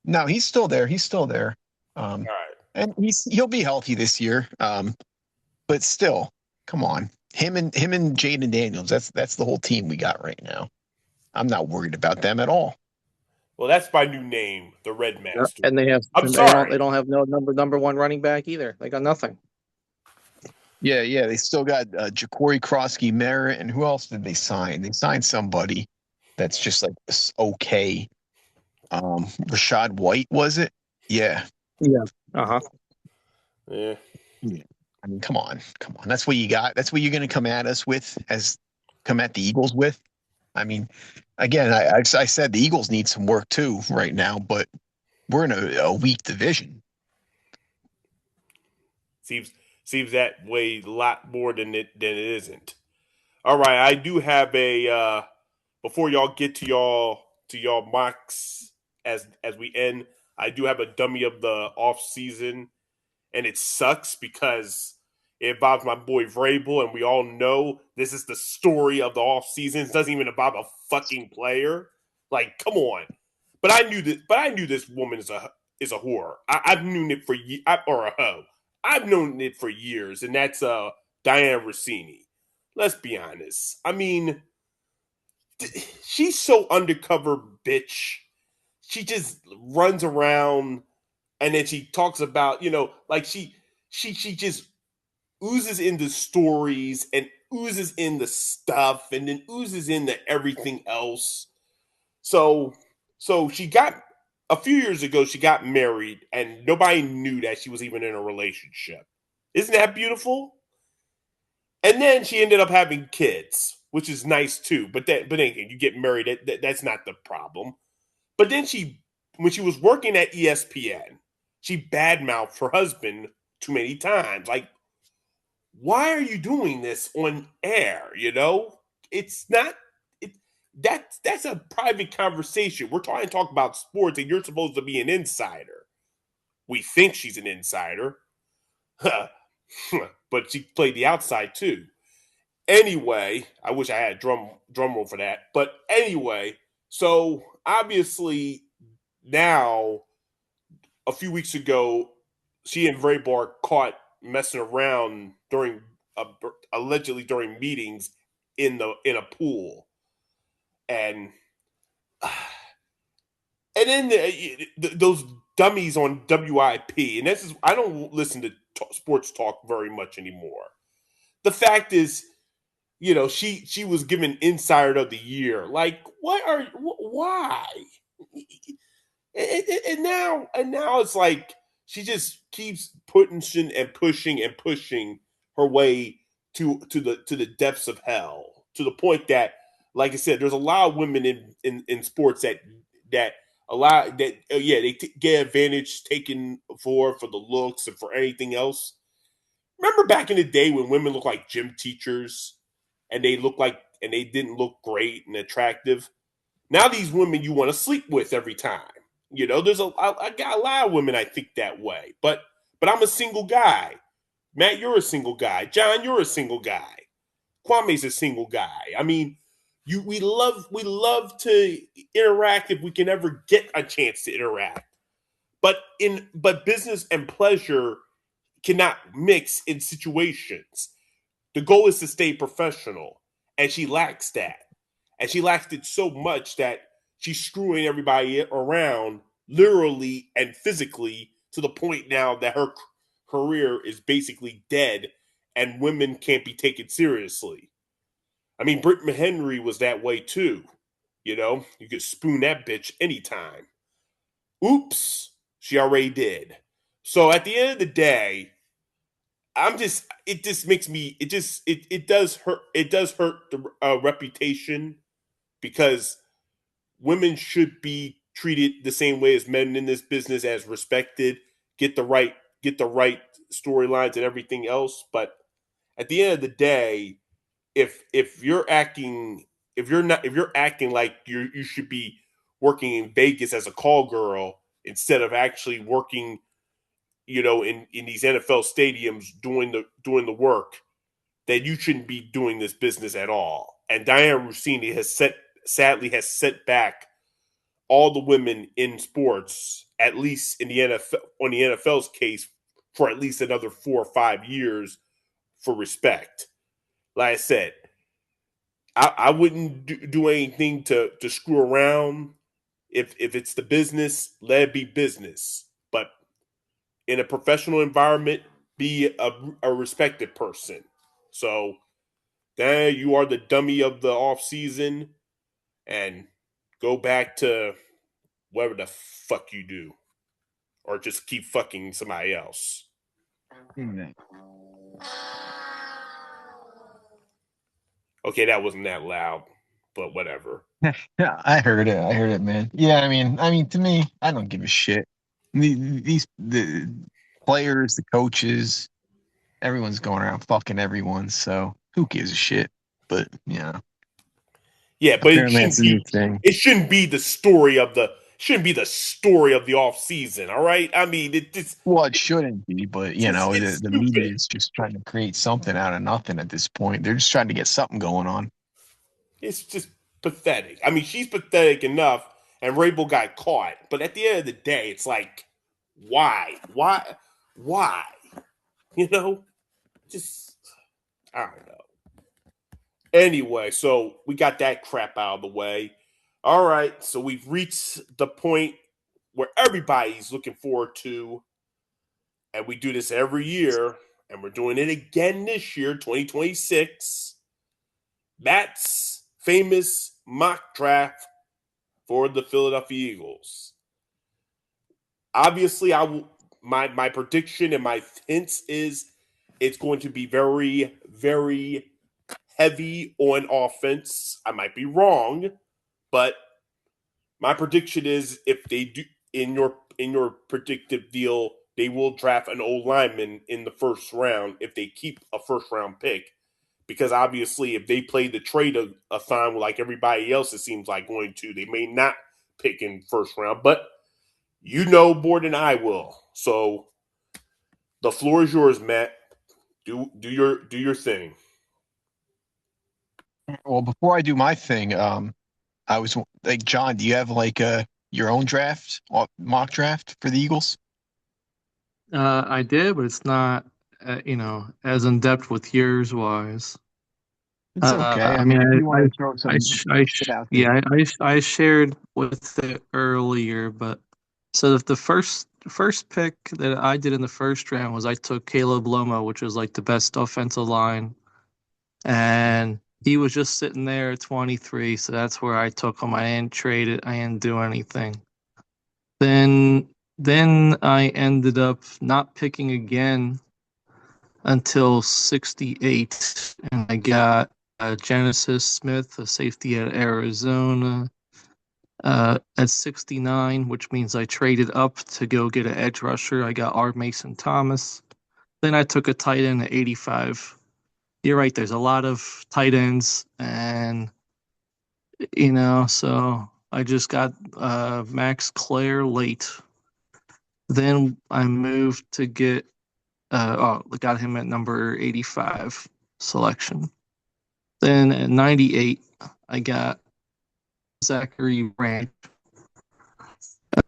No, he's still there. He's still there. All right. And he'll be healthy this year. But still, come on, him and Jaden Daniels. That's the whole team we got right now. I'm not worried about them at all. Well, that's my new name, the Red Master. And they have. I'm sorry. They don't have no number 1 running back either. They got nothing. Yeah. They still got Ja'Cory Krosky Merritt, and who else did they sign? They signed somebody that's just like okay. Rashad White, was it? Yeah. Yeah. Uh-huh. Yeah. I mean, come on. That's what you got. That's what you're going to come at us with, come at the Eagles with. I mean, again, I said the Eagles need some work too right now, but we're in a weak division. Seems that way a lot more than it isn't. All right, I do have a before y'all get to y'all mocks as we end. I do have a dummy of the off season, and it sucks because it involves my boy Vrabel, and we all know this is the story of the off season. It doesn't even involve a fucking player. Like, come on. But I knew this woman is a whore. I've known it or a hoe. I've known it for years, and that's Diane Rossini. Let's be honest. I mean, she's so undercover bitch. She just runs around, and then she talks about, like she just oozes into stories and oozes in the stuff and then oozes into everything else. So she got a few years ago, she got married and nobody knew that she was even in a relationship. Isn't that beautiful? And then she ended up having kids, which is nice too. But again, you get married, that's not the problem. But then when she was working at ESPN, she badmouthed her husband too many times. Like, why are you doing this on air? It's not. That's a private conversation. We're trying to talk about sports, and you're supposed to be an insider. We think she's an insider, but she played the outside too. Anyway, I wish I had a drum roll for that. But anyway, so obviously now, a few weeks ago, she and Vrabel caught messing around during allegedly during meetings in a pool, and then those dummies on WIP, and this is I don't listen to sports talk very much anymore. The fact is, she was given Insider of the Year. Like, why? And now it's like she just keeps pushing and pushing and pushing her way to the depths of hell, to the point that, like I said, there's a lot of women in sports that a lot that yeah, they get advantage taken for the looks and for anything else. Remember back in the day when women looked like gym teachers and they didn't look great and attractive. Now these women you want to sleep with every time. There's I got a lot of women I think that way, but I'm a single guy. Matt, you're a single guy. Jon, you're a single guy. Kwame's a single guy. I mean, we love to interact if we can ever get a chance to interact. But business and pleasure cannot mix in situations. The goal is to stay professional, and she lacks that. And she lacks it so much that she's screwing everybody around literally and physically to the point now that her career is basically dead and women can't be taken seriously. I mean, Britt Henry was that way too. You could spoon that bitch anytime. Oops, she already did. So at the end of the day, it just makes me, it does hurt the reputation, because women should be treated the same way as men in this business, as respected, get the right get the right storylines and everything else. But at the end of the day, if you're acting if you're acting like you should be working in Vegas as a call girl instead of actually working, in these NFL stadiums doing the work, then you shouldn't be doing this business at all. And Diana Rossini sadly has set back all the women in sports, at least in the NFL, on the NFL's case, for at least another 4 or 5 years, for respect. Like I said, I wouldn't do anything to screw around. If it's the business, let it be business. But in a professional environment, be a respected person. So then you are the dummy of the off season, and go back to whatever the fuck you do, or just keep fucking somebody else. Okay, that wasn't that loud, but whatever. Yeah, I heard it. I heard it, man. Yeah, I mean, to me, I don't give a shit. The players, the coaches, everyone's going around fucking everyone. So who gives a shit? But Yeah, but apparently that's a new thing. it shouldn't be the story of the off season. All right, I mean it just Well, it shouldn't be, but it's the media stupid. is just trying to create something out of nothing at this point. They're just trying to get something going on. It's just pathetic. I mean, she's pathetic enough, and Rabel got caught. But at the end of the day, it's like, why? You know, just I don't know. Anyway, so we got that crap out of the way. All right, so we've reached the point where everybody's looking forward to, and we do this every year, and we're doing it again this year, 2026. Matt's famous mock draft for the Philadelphia Eagles. Obviously, my prediction and my hints is it's going to be very, very heavy on offense. I might be wrong, but my prediction is if they do in your predictive deal, they will draft an old lineman in the first round if they keep a first round pick. Because obviously, if they play the trade a thon like everybody else, it seems like going to, they may not pick in first round. But you know more than I will. So the floor is yours, Matt. Do your thing. Well, before I do my thing, I was like, John, do you have like your own draft, mock draft for the Eagles? I did, but it's not, as in depth with yours wise. It's okay. I I mean, mean, if you want to throw it out there. yeah, I shared with it earlier, but so the first pick that I did in the first round was I took Caleb Lomo, which was like the best offensive line, and he was just sitting there at 23, so that's where I took him. I didn't trade it. I didn't do anything. Then then I ended up not picking again until 68, and I got Genesis Smith, a safety at Arizona, at 69, which means I traded up to go get an edge rusher. I got R. Mason Thomas. Then I took a tight end at 85. You're right, there's a lot of tight ends, and, so I just got Max Clare late. Then I moved to get got him at number 85 selection. Then at 98, I got Zachary Branch.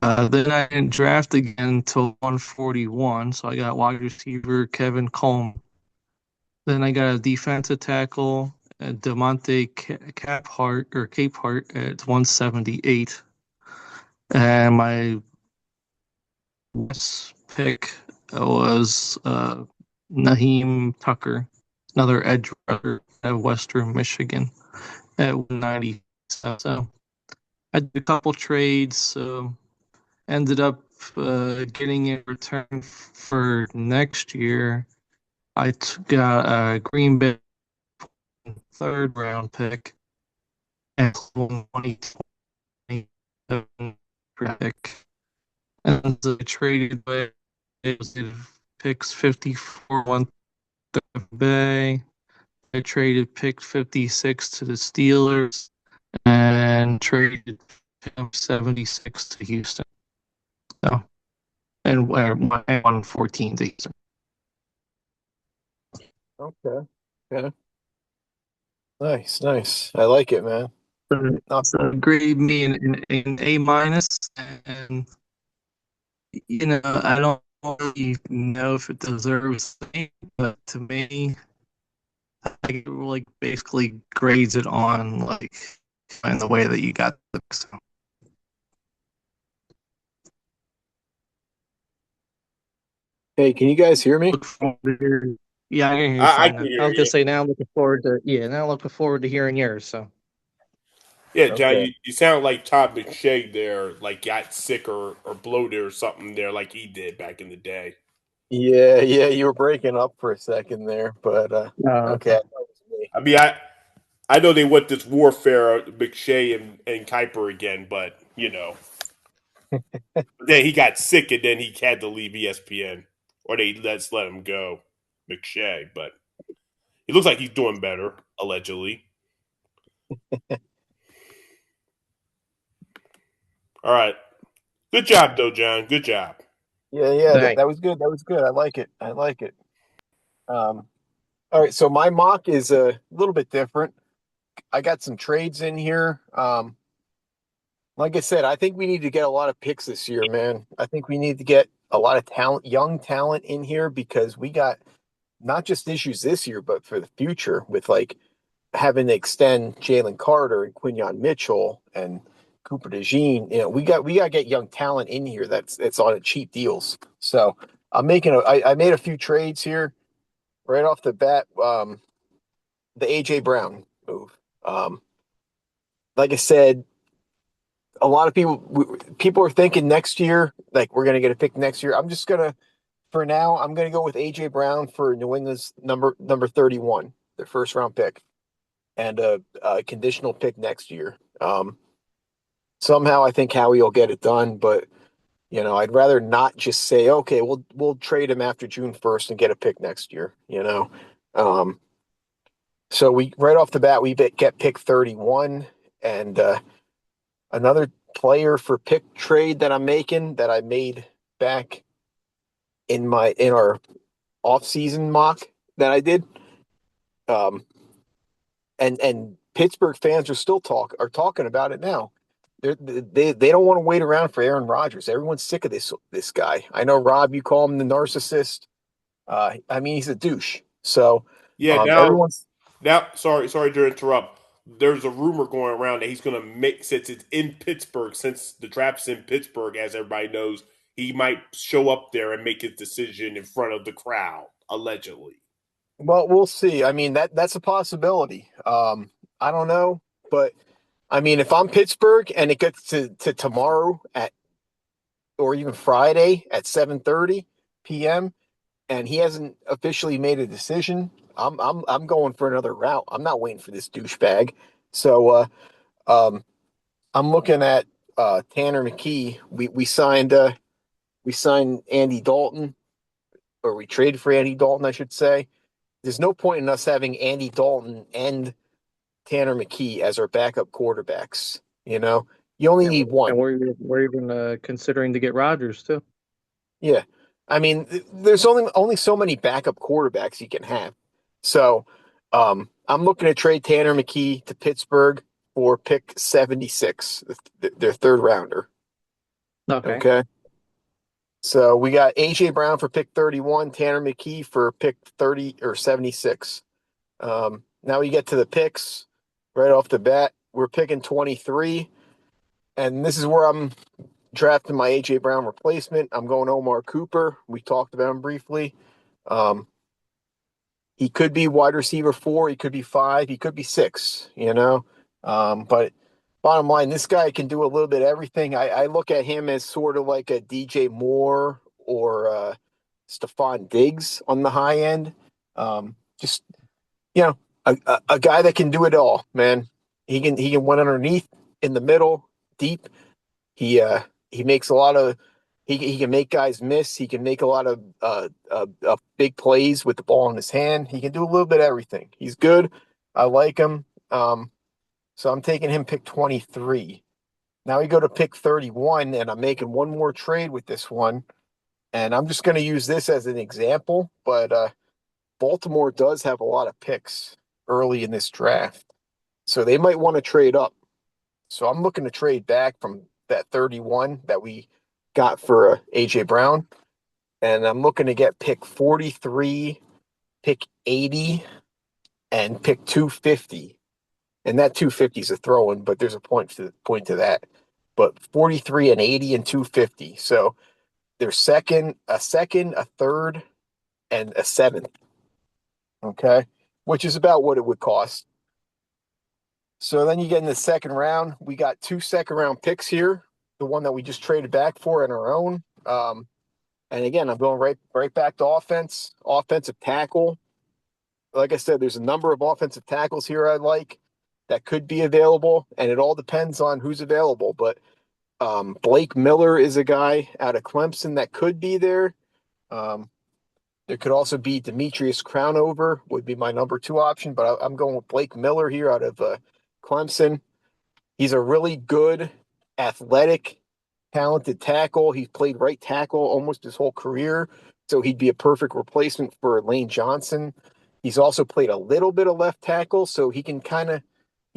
Then I didn't draft again until 141, so I got wide receiver Kevin Coleman. Then I got a defensive tackle, Demonte Capehart at 178. And my last pick was Naheem Tucker, another edge rusher at Western Michigan at 190. So I did a couple trades. So ended up getting in return for next year. I got a Green Bay third round pick and 2027 pick. And so I traded away picks 54 1 to Bay. I traded pick 56 to the Steelers and traded pick 76 to Houston. So, and 114 to Houston. Okay. Yeah. Nice. I like it, man. So grade me in A minus, and I don't really know if it deserves A, but to me, I like basically grades it on like in the way that you got the. So. Hey, can you guys hear me? Yeah, I can hear you I fine can now. hear I was gonna you. say now I'm looking forward to hearing yours. So Yeah, John, Okay. you sound like Todd McShay there, like got sick or bloated or something there, like he did back in the day. Yeah, you were breaking up for a second there, but okay. okay. That was me. I mean, I know they went this warfare, McShay and Kuiper again, but then he got sick and then he had to leave ESPN, or they let him go, McShay. But he looks like he's doing better, allegedly. All right, good job though, John. Good job. Yeah, Thanks. that was good. That was good. I like it. Um, all right, so my mock is a little bit different. I got some trades in here. Like I said, I think we need to get a lot of picks this year, man. I think we need to get a lot of talent, young talent in here because we got not just issues this year, but for the future with like having to extend Jalen Carter and Quinyon Mitchell and Cooper DeJean. We got to get young talent in here that's on cheap deals. So I made a few trades here right off the bat. The AJ Brown move. Like I said, a lot of people are thinking next year, like we're gonna get a pick next year. For now, I'm gonna go with AJ Brown for New England's number 31, their first round pick, and a conditional pick next year. Somehow I think Howie will get it done, but I'd rather not just say, okay, we'll trade him after June 1st and get a pick next year. Um, so we right off the bat we get pick 31 and another player for pick trade that I'm making that I made back in our offseason mock that I did. And Pittsburgh fans are talking about it now. They don't want to wait around for Aaron Rodgers. Everyone's sick of this guy. I know, Rob, you call him the narcissist. I mean, he's a douche. So Yeah, everyone's sorry to interrupt. There's a rumor going around that he's going to make, since it's in Pittsburgh, since the draft's in Pittsburgh, as everybody knows, he might show up there and make his decision in front of the crowd, allegedly. well, we'll see. I mean, that's a possibility. I don't know, but I mean, if I'm Pittsburgh and it gets to tomorrow at or even Friday at 7:30 p.m. and he hasn't officially made a decision, I'm going for another route. I'm not waiting for this douchebag. So I'm looking at Tanner McKee. We signed Andy Dalton, or we traded for Andy Dalton, I should say. There's no point in us having Andy Dalton and Tanner McKee as our backup quarterbacks. You only need one. And we're even considering to get Rodgers too. Yeah. I mean, there's only so many backup quarterbacks you can have. So I'm looking to trade Tanner McKee to Pittsburgh for pick 76, their third rounder. Okay. So we got AJ Brown for pick 31, Tanner McKee for pick 30 or 76. Now we get to the picks right off the bat. We're picking 23, and this is where I'm drafting my AJ Brown replacement. I'm going Omar Cooper. We talked about him briefly. He could be wide receiver 4. He could be 5. He could be 6. But bottom line, this guy can do a little bit of everything. I look at him as sort of like a DJ Moore or Stephon Diggs on the high end. Just a guy that can do it all, man. He can win underneath, in the middle, deep. He makes a lot of he can make guys miss. He can make a lot of big plays with the ball in his hand. He can do a little bit of everything. He's good. I like him. So I'm taking him pick 23. Now we go to pick 31, and I'm making one more trade with this one. And I'm just going to use this as an example, but Baltimore does have a lot of picks early in this draft. So they might want to trade up. So I'm looking to trade back from that 31 that we got for AJ Brown. And I'm looking to get pick 43, pick 80, and pick 250. And that 250 is a throw-in, but there's a point to that. But 43 and 80 and 250. So there's a third, and a seventh. Okay. Which is about what it would cost. So then you get in the second round. We got 2 second-round picks here. The one that we just traded back for on our own. And again, I'm going right back to offensive tackle. Like I said, there's a number of offensive tackles here I like that could be available, and it all depends on who's available. But Blake Miller is a guy out of Clemson that could be there. There could also be Demetrius Crownover would be my number 2 option, but I'm going with Blake Miller here out of Clemson. He's a really good, athletic, talented tackle. He's played right tackle almost his whole career, so he'd be a perfect replacement for Lane Johnson. He's also played a little bit of left tackle, so he's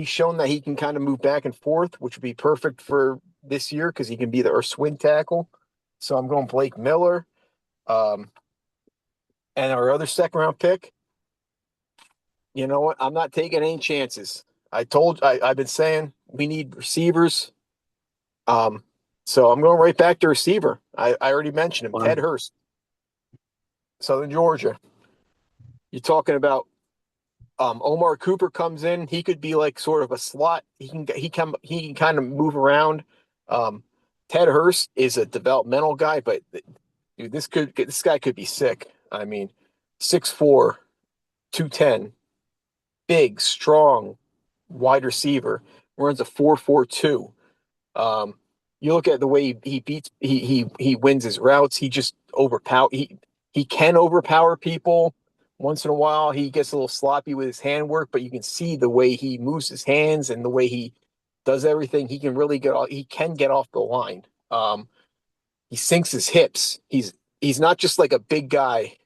shown that he can kind of move back and forth, which would be perfect for this year because he can be our swing tackle. So I'm going Blake Miller. And our other second-round pick, you know what? I'm not taking any chances. I've been saying we need receivers. So I'm going right back to receiver. I already mentioned him, Wow. Ted Hurst, Southern Georgia. You're talking about Omar Cooper comes in. He could be like sort of a slot. He can kind of move around. Ted Hurst is a developmental guy, but dude, this guy could be sick. I mean, 6'4", 210, big, strong, wide receiver. Runs a 4.42. You look at the way he wins his routes. He just he can overpower people. Once in a while, he gets a little sloppy with his handwork, but you can see the way he moves his hands and the way he does everything. He can really get off the line. He sinks his hips. He's not just like a big guy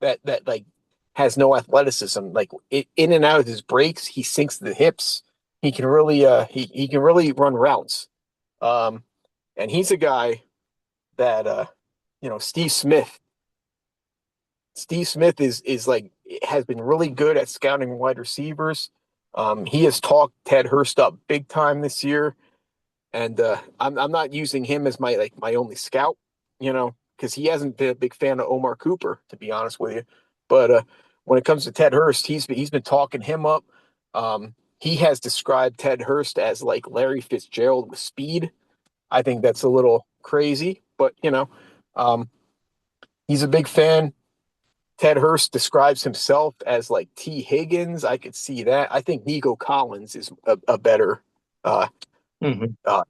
that like has no athleticism. Like in and out of his breaks, he sinks the hips. He can really he can really run routes. And he's a guy that Steve Smith. Steve Smith is like has been really good at scouting wide receivers. He has talked Ted Hurst up big time this year, and I'm not using him as my only scout, because he hasn't been a big fan of Omar Cooper, to be honest with you. But when it comes to Ted Hurst, he's been talking him up. He has described Ted Hurst as like Larry Fitzgerald with speed. I think that's a little crazy, but um, he's a big fan. Ted Hurst describes himself as like T. Higgins. I could see that. I think Nico Collins is a better, uh, Mhm. uh,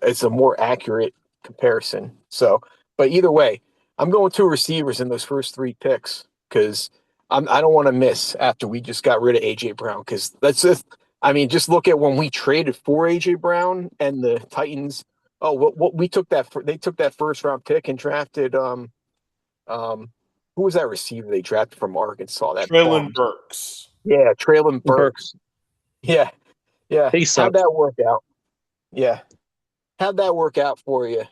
it's a more accurate comparison. So, but either way, I'm going two receivers in those first three picks because I don't want to miss after we just got rid of AJ Brown, because that's just, I mean, just look at when we traded for AJ Brown and the Titans. Oh, what we took they took that first round pick and drafted um who was that receiver they drafted from Arkansas? That Traylon bum. Burks. Yeah, Traylon Burks. Burks. Yeah, yeah. He How'd sucks. that work out? Yeah. How'd that work out for you?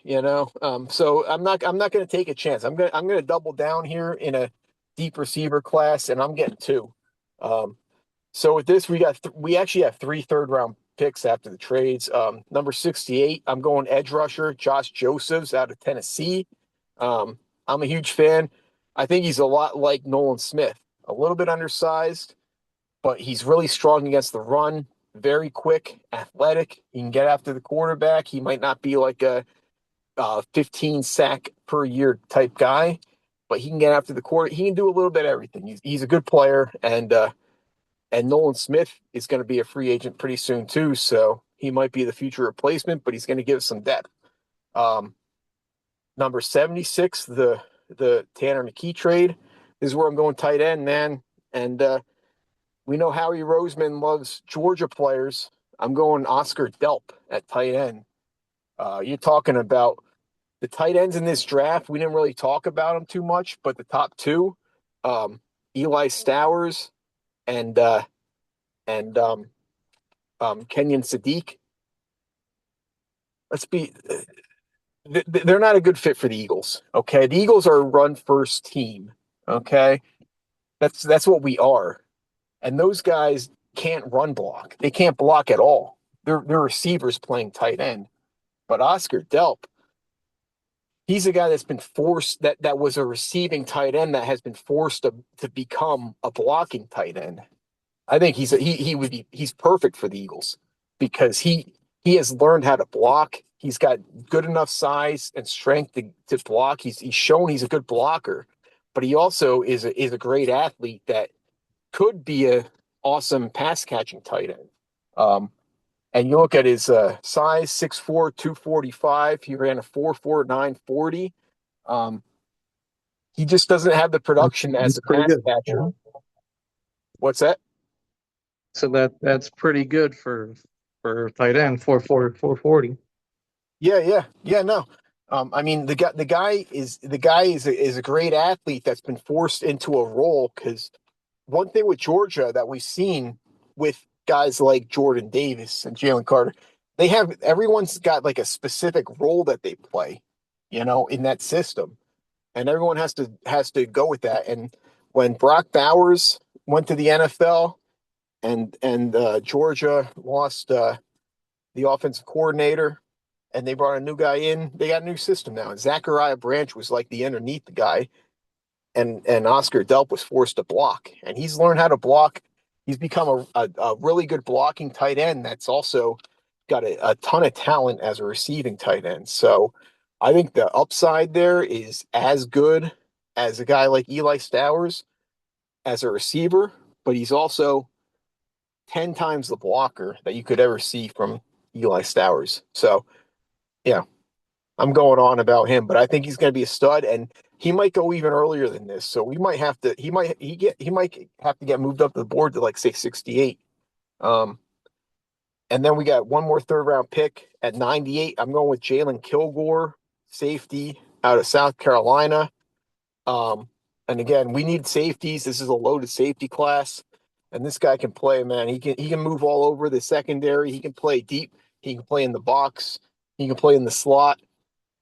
So I'm not going to take a chance. I'm going to double down here in a deep receiver class, and I'm getting two. Um, so with this, we actually have three third round picks after the trades. Number 68, I'm going edge rusher Josh Josephs out of Tennessee. I'm a huge fan. I think he's a lot like Nolan Smith, a little bit undersized, but he's really strong against the run, very quick, athletic. He can get after the quarterback. He might not be like a 15 sack per year type guy, but he can get after the quarter. He can do a little bit of everything. He's a good player, and Nolan Smith is going to be a free agent pretty soon too, so he might be the future replacement, but he's going to give us some depth. Um, Number 76, the Tanner McKee trade. This is where I'm going tight end, man. And we know Howie Roseman loves Georgia players. I'm going Oscar Delp at tight end. You're talking about the tight ends in this draft. We didn't really talk about them too much, but the top two, um, Eli Stowers and Kenyon Sadiq. Let's be. They're not a good fit for the Eagles. Okay, the Eagles are a run first team. Okay, that's what we are, and those guys can't run block. They can't block at all. They're receivers playing tight end. But Oscar Delp, he's a guy that's been forced that was a receiving tight end that has been forced to become a blocking tight end. I think he's perfect for the Eagles because he has learned how to block. He's got good enough size and strength to block. He's shown he's a good blocker, but he also is a great athlete that could be a awesome pass catching tight end. And you look at his size, 6'4", 245. He ran a 4.49 40. He just doesn't have the production as That's a pretty pass good. catcher. What's that? So that's pretty good for tight end, 440. Yeah. No, I mean the guy is a great athlete that's been forced into a role, because one thing with Georgia that we've seen with guys like Jordan Davis and Jalen Carter, everyone's got like a specific role that they play, in that system, and everyone has to go with that. And when Brock Bowers went to the NFL and Georgia lost the offensive coordinator, and they brought a new guy in. They got a new system now. And Zachariah Branch was like the underneath the guy, and Oscar Delp was forced to block. And he's learned how to block. He's become a really good blocking tight end that's also got a ton of talent as a receiving tight end. So I think the upside there is as good as a guy like Eli Stowers as a receiver, but he's also 10 times the blocker that you could ever see from Eli Stowers. So, yeah, I'm going on about him, but I think he's going to be a stud, and he might go even earlier than this. So we might have to. He might have to get moved up the board to like say 68. Um, and then we got one more third round pick at 98. I'm going with Jalen Kilgore, safety out of South Carolina. Um, and again, we need safeties. This is a loaded safety class, and this guy can play, man. He can move all over the secondary. He can play deep. He can play in the box. He can play in the slot.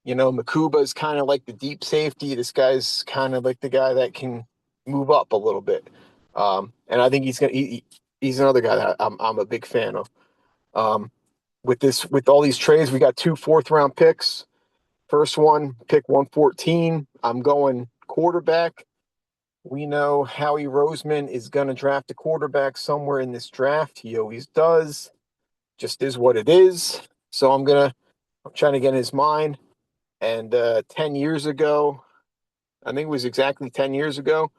Makuba's kind of like the deep safety. This guy's kind of like the guy that can move up a little bit. And I think he's another guy that I'm a big fan of. With all these trades, we got 2 4th-round picks. First one, pick 114. I'm going quarterback. We know Howie Roseman is going to draft a quarterback somewhere in this draft. He always does. Just is what it is. So I'm trying to get in his mind. And 10 years ago, I think it was exactly 10 years ago,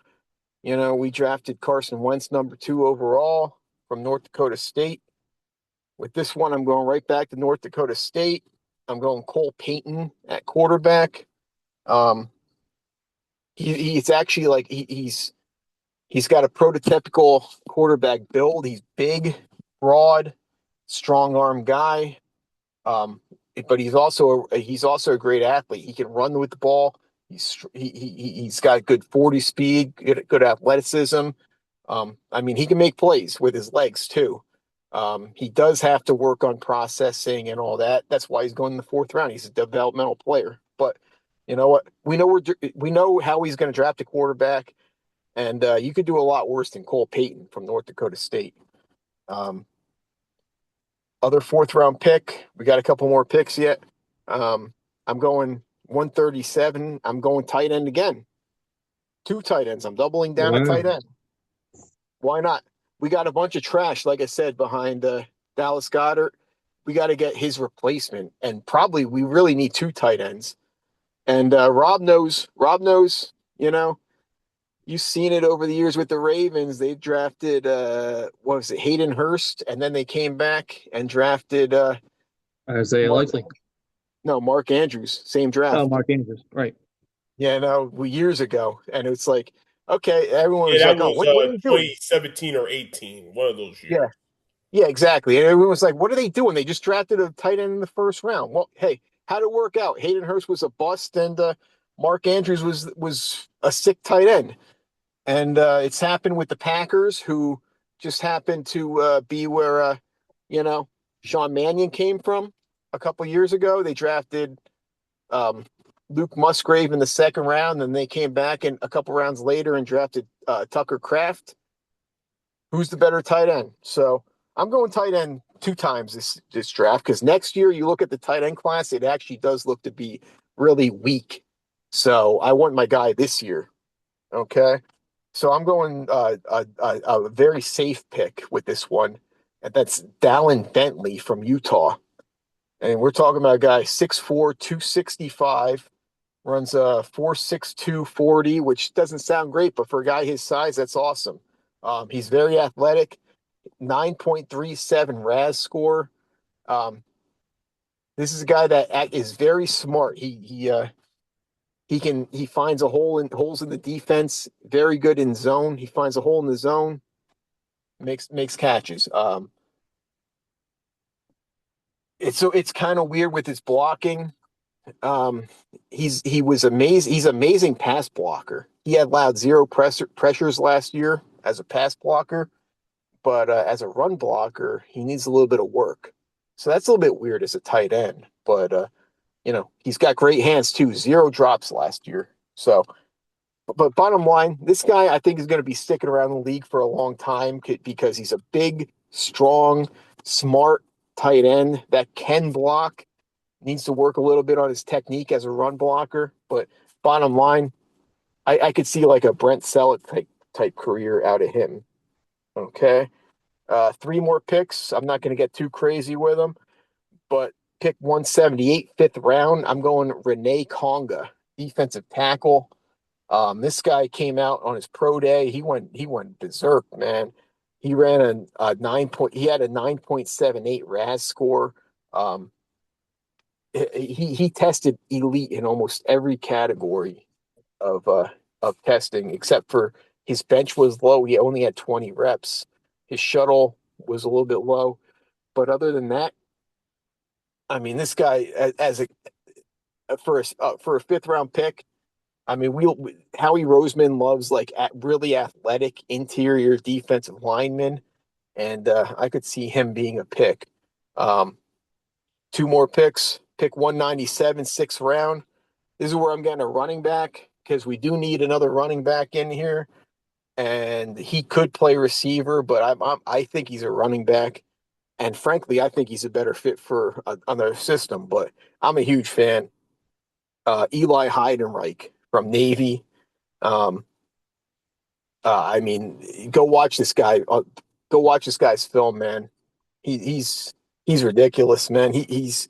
we drafted Carson Wentz number 2 overall from North Dakota State. With this one, I'm going right back to North Dakota State. I'm going Cole Payton at quarterback. He's actually like he's got a prototypical quarterback build. He's big, broad, strong arm guy. But he's also a great athlete. He can run with the ball. He's got good 40 speed, good athleticism. He can make plays with his legs too. He does have to work on processing and all that. That's why he's going in the 4th round. He's a developmental player. But you know what? We know how he's going to draft a quarterback, and you could do a lot worse than Cole Payton from North Dakota State. Other 4th-round pick. We got a couple more picks yet. I'm going 137. I'm going tight end again. 2 tight ends. I'm doubling down at tight end. Why not? We got a bunch of trash, like I said, behind Dallas Goedert. We got to get his replacement, and probably we really need 2 tight ends. And Rob knows. You've seen it over the years with the Ravens. They've drafted, Hayden Hurst, and then they came back and drafted Isaiah Likely. No, Mark Andrews, same draft. Oh, Mark Andrews, right. Yeah, no, years ago. And it's like, okay, everyone was that like, was what are you doing? 2017 or 18, one of those years. Yeah, exactly. And everyone was like, what are they doing? They just drafted a tight end in the 1st round. Well, hey, how'd it work out? Hayden Hurst was a bust, and Mark Andrews was a sick tight end. And it's happened with the Packers, who just happened to be where, Sean Mannion came from a couple years ago. They drafted Luke Musgrave in the 2nd round, and they came back and a couple rounds later and drafted Tucker Kraft. Who's the better tight end? So I'm going tight end 2 times this draft, because next year you look at the tight end class, it actually does look to be really weak. So I want my guy this year. Okay. So I'm going a very safe pick with this one, and that's Dallin Bentley from Utah. And we're talking about a guy 6'4", 265, runs a 4.62 40, which doesn't sound great, but for a guy his size, that's awesome. He's very athletic, 9.37 RAS score. This is a guy that is very smart. He finds holes in the defense. Very good in zone. He finds a hole in the zone, makes catches. It's kind of weird with his blocking. He was amazing. He's an amazing pass blocker. He had allowed 0 pressures last year as a pass blocker, but as a run blocker, he needs a little bit of work. So that's a little bit weird as a tight end, but he's got great hands too. 0 drops last year. So, but bottom line, this guy I think is going to be sticking around the league for a long time because he's a big, strong, smart tight end that can block. Needs to work a little bit on his technique as a run blocker, but bottom line, I could see like a Brent Selleck type career out of him. Okay. 3 more picks. I'm not going to get too crazy with them, but pick 178, 5th round. I'm going Renee Conga, defensive tackle. This guy came out on his pro day. He went berserk, man. He ran he had a 9.78 RAS score. He tested elite in almost every category of testing, except for his bench was low. He only had 20 reps. His shuttle was a little bit low, but other than that, this guy for a 5th round pick. Howie Roseman loves really athletic interior defensive linemen, and I could see him being a pick. 2 more picks. Pick 197, 6th round. This is where I'm getting a running back because we do need another running back in here, and he could play receiver, but I think he's a running back, and frankly, I think he's a better fit for another system. But I'm a huge fan. Eli Heidenreich from Navy. Um, I mean, go watch this guy. Go watch this guy's film, man. He, he's ridiculous, man. He's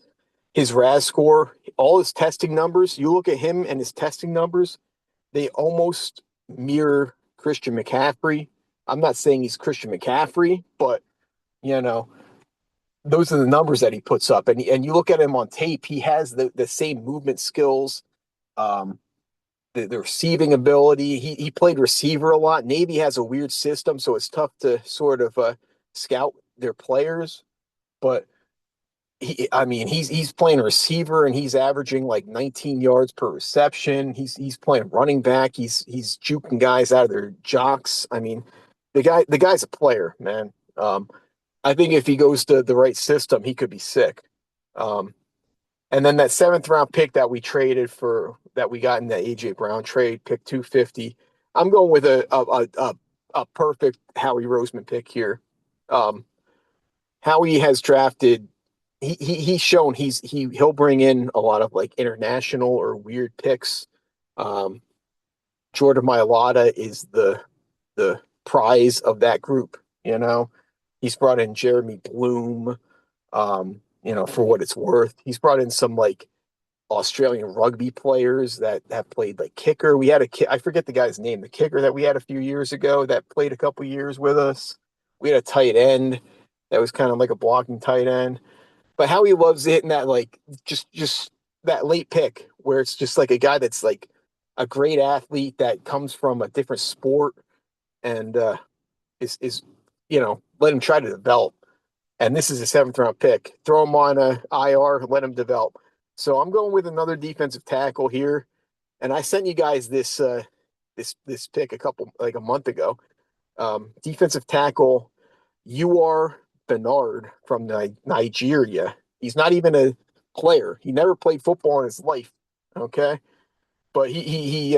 his RAS score, all his testing numbers. You look at him and his testing numbers; they almost mirror Christian McCaffrey. I'm not saying he's Christian McCaffrey, but you know, those are the numbers that he puts up. And you look at him on tape; he has the same movement skills. Um, the receiving ability. He played receiver a lot. Navy has a weird system, so it's tough to sort of scout their players. But I mean, he's playing receiver and he's averaging like 19 yards per reception. He's playing running back. He's juking guys out of their jocks. I mean, the guy's a player, man. I think if he goes to the right system, he could be sick. Um, and then that 7th round pick that we traded for that we got in the AJ Brown trade, pick 250. I'm going with a perfect Howie Roseman pick here. Um, Howie has drafted. He's shown he'll bring in a lot of like international or weird picks. Um, Jordan Mailata is the prize of that group. You know, he's brought in Jeremy Bloom. For what it's worth, he's brought in some like Australian rugby players that have played like kicker. We had I forget the guy's name, the kicker that we had a few years ago that played a couple years with us. We had a tight end that was kind of like a blocking tight end. But how he loves hitting that like just that late pick where it's just like a guy that's like a great athlete that comes from a different sport and is let him try to develop. And this is a 7th round pick. Throw him on a IR, let him develop. So I'm going with another defensive tackle here. And I sent you guys this pick a month ago. Defensive tackle UR Bernard from Nigeria. He's not even a player. He never played football in his life. Okay, but he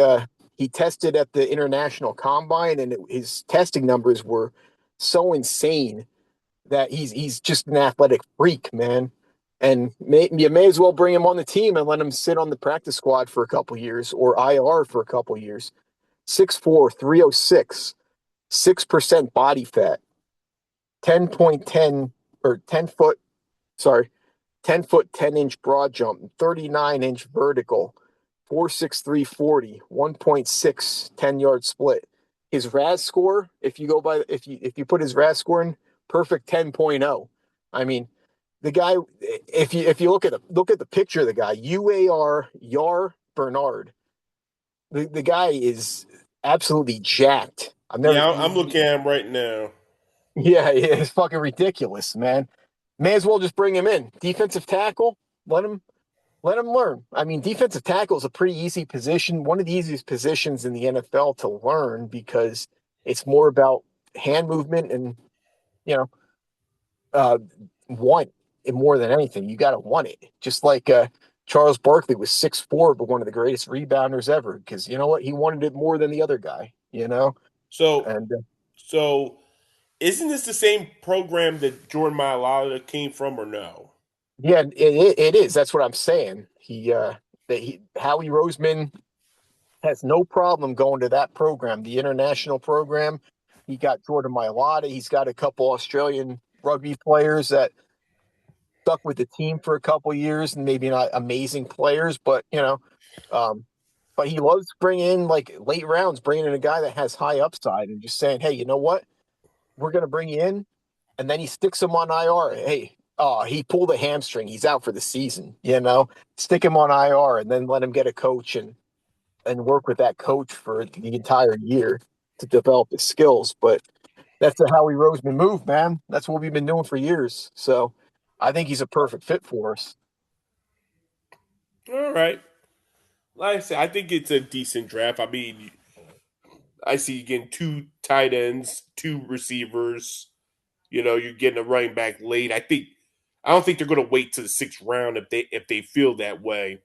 tested at the international combine, and his testing numbers were so insane that he's just an athletic freak, man. And you may as well bring him on the team and let him sit on the practice squad for a couple years or IR for a couple years. 6'4", 306, 6% body fat, 10.10 or 10 foot, sorry, 10 foot, 10-inch broad jump, 39-inch vertical, 4.6340, 1.6 10-yard split. His RAS score, if you put his RAS score in, perfect 10.0. I mean, the guy, if you look at the picture of the guy, Yar Bernard, the guy is absolutely jacked. I've never. Yeah, I'm looking at him right now. Yeah, it's fucking ridiculous, man. May as well just bring him in. Defensive tackle, let him learn. I mean, defensive tackle is a pretty easy position, one of the easiest positions in the NFL to learn because it's more about hand movement and you know, uh, want it more than anything. You got to want it. Just like Charles Barkley was 6'4", but one of the greatest rebounders ever because you know what? He wanted it more than the other guy. So, And so isn't this the same program that Jordan Mailata came from, or no? yeah, it is. That's what I'm saying. Howie Roseman has no problem going to that program, the international program. He got Jordan Mailata. He's got a couple Australian rugby players that stuck with the team for a couple years and maybe not amazing players, um, but he loves bringing in like late rounds, bringing in a guy that has high upside and just saying, hey, you know what? We're going to bring you in. And then he sticks him on IR. Hey, he pulled a hamstring. He's out for the season. Stick him on IR and then let him get a coach and work with that coach for the entire year to develop his skills. But that's the Howie Roseman move, man. That's what we've been doing for years. So I think he's a perfect fit for us. All right. Like I said, I think it's a decent draft. I mean, I see you getting 2 tight ends, 2 receivers. You're getting a running back late. I don't think they're going to wait to the 6th round if they feel that way.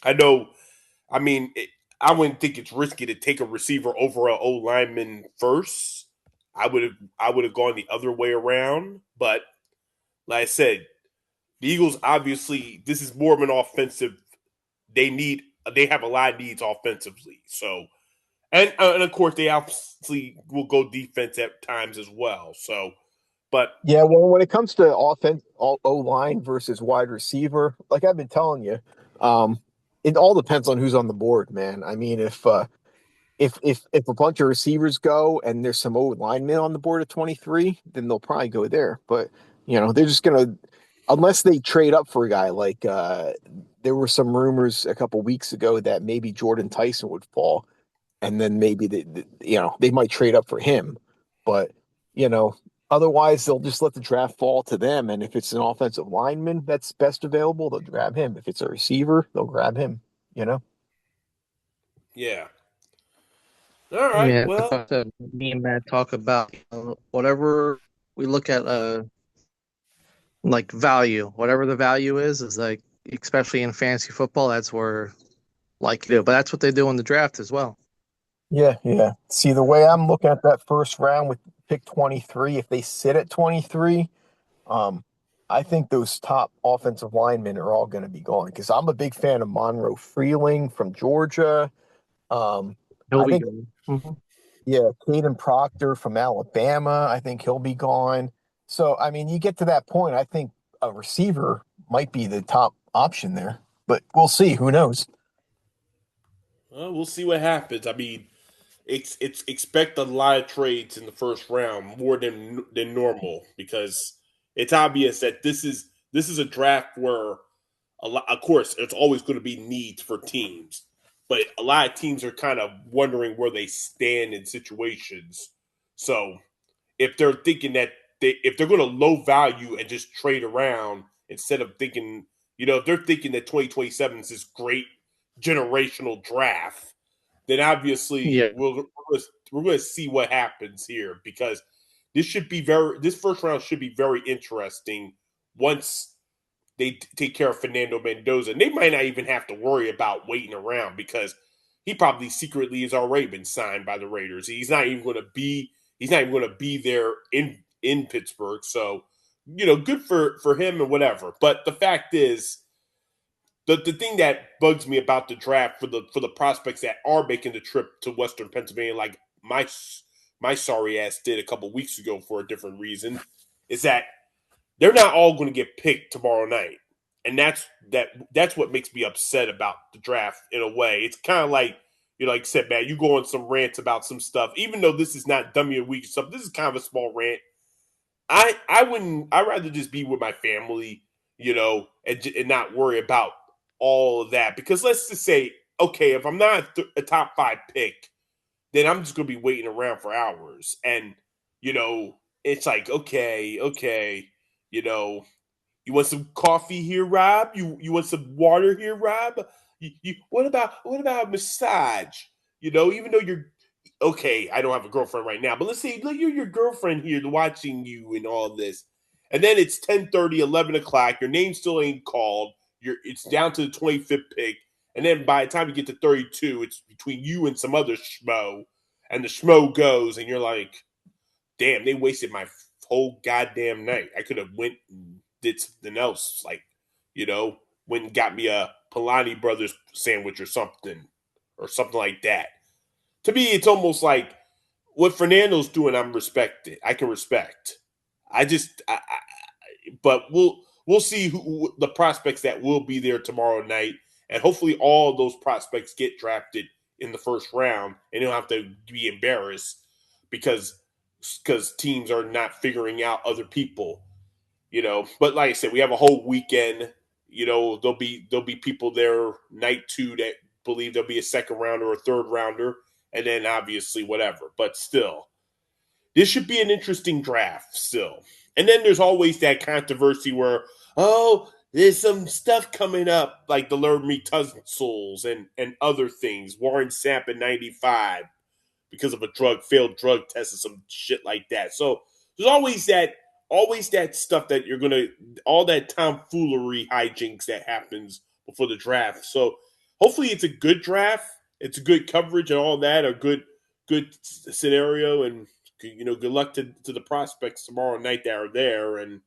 I know. I mean, I wouldn't think it's risky to take a receiver over an O lineman first. I would have gone the other way around, but like I said, the Eagles obviously this is more of an offensive. They have a lot of needs offensively. So and of course they obviously will go defense at times as well. So, but Yeah, well, when it comes to offense, O line versus wide receiver, like I've been telling you, it all depends on who's on the board, man. I mean, if a bunch of receivers go and there's some O linemen on the board at 23, then they'll probably go there. But they're just gonna unless they trade up for a guy like there were some rumors a couple weeks ago that maybe Jordan Tyson would fall, and then maybe they might trade up for him, but you know otherwise they'll just let the draft fall to them. And if it's an offensive lineman that's best available, they'll grab him. If it's a receiver, they'll grab him. You know. yeah. All right. Yeah, Well, me and Matt talk about whatever we look at, like value, whatever the value is like, especially in fantasy football, that's where like you do. But that's what they do in the draft as well. Yeah, yeah. See, the way I'm looking at that first round with pick 23, if they sit at 23, um, I think those top offensive linemen are all going to be gone because I'm a big fan of Monroe Freeling from Georgia. Um, He'll I be think, good. Mhm. yeah, Caden Proctor from Alabama, I think he'll be gone. So, I mean, you get to that point, I think a receiver might be the top option there, but we'll see. Who knows? we'll see what happens. I mean, it's expect a lot of trades in the first round more than normal because it's obvious that this is a draft where a lot. Of course, it's always going to be needs for teams, but a lot of teams are kind of wondering where they stand in situations. So if they're thinking that if they're going to low value and just trade around instead of thinking, if they're thinking that 2027 is this great generational draft, then obviously Yeah, we're going to see what happens here because this first round should be very interesting once they take care of Fernando Mendoza. And they might not even have to worry about waiting around because he probably secretly has already been signed by the Raiders. He's not even going to be there in Pittsburgh. So, good for him and whatever. But the fact is, the thing that bugs me about the draft for the prospects that are making the trip to Western Pennsylvania, like my sorry ass did a couple weeks ago for a different reason, is that they're not all going to get picked tomorrow night, and that's what makes me upset about the draft in a way. It's kind of like like I said, man, you go on some rants about some stuff, even though this is not dummy of the week stuff. This is kind of a small rant. I wouldn't. I'd rather just be with my family, and not worry about all of that. Because let's just say, okay, if I'm not a top 5 pick, then I'm just gonna be waiting around for hours. And it's like, okay, you know, you want some coffee here, Rob? You want some water here, Rob? What about a massage? Even though you're okay, I don't have a girlfriend right now, but let's say look, you're your girlfriend here watching you and all this. And then it's 10:30, 11 o'clock, your name still ain't called. It's down to the 25th pick. And then by the time you get to 32, it's between you and some other schmo. And the schmo goes, and you're like, damn, they wasted my whole goddamn night. I could have went and did something else, like, went and got me a Polani Brothers sandwich or something like that. To me, it's almost like what Fernando's doing. I'm respected. I can respect. But we'll see the prospects that will be there tomorrow night, and hopefully all those prospects get drafted in the first round, and you don't have to be embarrassed because teams are not figuring out other people. But like I said, we have a whole weekend. There'll be people there night 2 that believe there'll be a second rounder or a third rounder, and then obviously whatever. But still, this should be an interesting draft still. And then there's always that controversy where, oh, there's some stuff coming up like the Laramie Tussles and other things. Warren Sapp in 95 because of a failed drug test and some shit like that. So there's always that always that stuff that you're gonna, all that tomfoolery hijinks that happens before the draft. So hopefully it's a good draft. It's a good coverage and all that, a good scenario, and good luck to the prospects tomorrow night that are there. And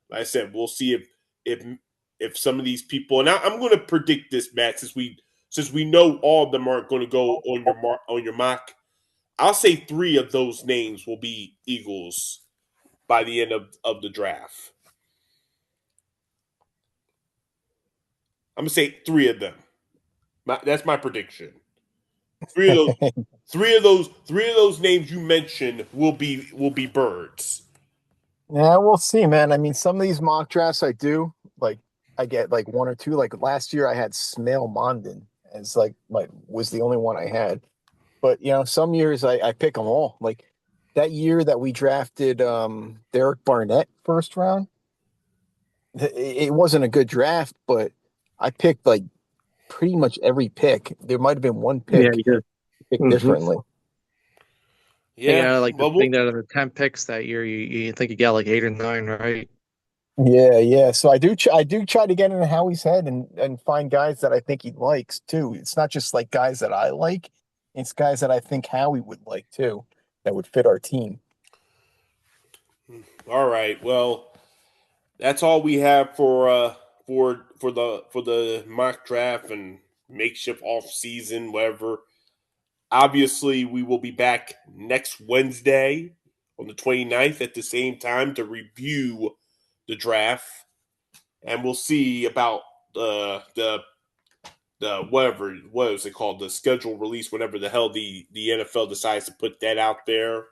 like I said, we'll see if if some of these people, and I'm going to predict this, Matt, since we know all of them aren't going to go on your mock. I'll say 3 of those names will be Eagles by the end of the draft. I'm gonna say 3 of them. That's my prediction. 3 of those, 3 of those names you mentioned will be birds. Yeah, we'll see, man. I mean, some of these mock drafts I do, like I get like 1 or 2. Like last year I had Smail Mondin as like my was the only one I had. But some years I pick them all. Like that year that we drafted Derek Barnett first round, it wasn't a good draft, but I picked like pretty much every pick. There might have been one Yeah, pick you did. picked Mm-hmm. differently. Yeah, Like the well, thing that out of the 10 picks that year, you think you got like 8 or 9, right? Yeah, yeah. So I do try to get into Howie's head and find guys that I think he likes too. It's not just like guys that I like, it's guys that I think Howie would like too, that would fit our team. all right. Well, that's all we have for the mock draft and makeshift off season, whatever. Obviously, we will be back next Wednesday on the 29th at the same time to review the draft, and we'll see about the whatever what is it called, the schedule release, whenever the hell the NFL decides to put that out there.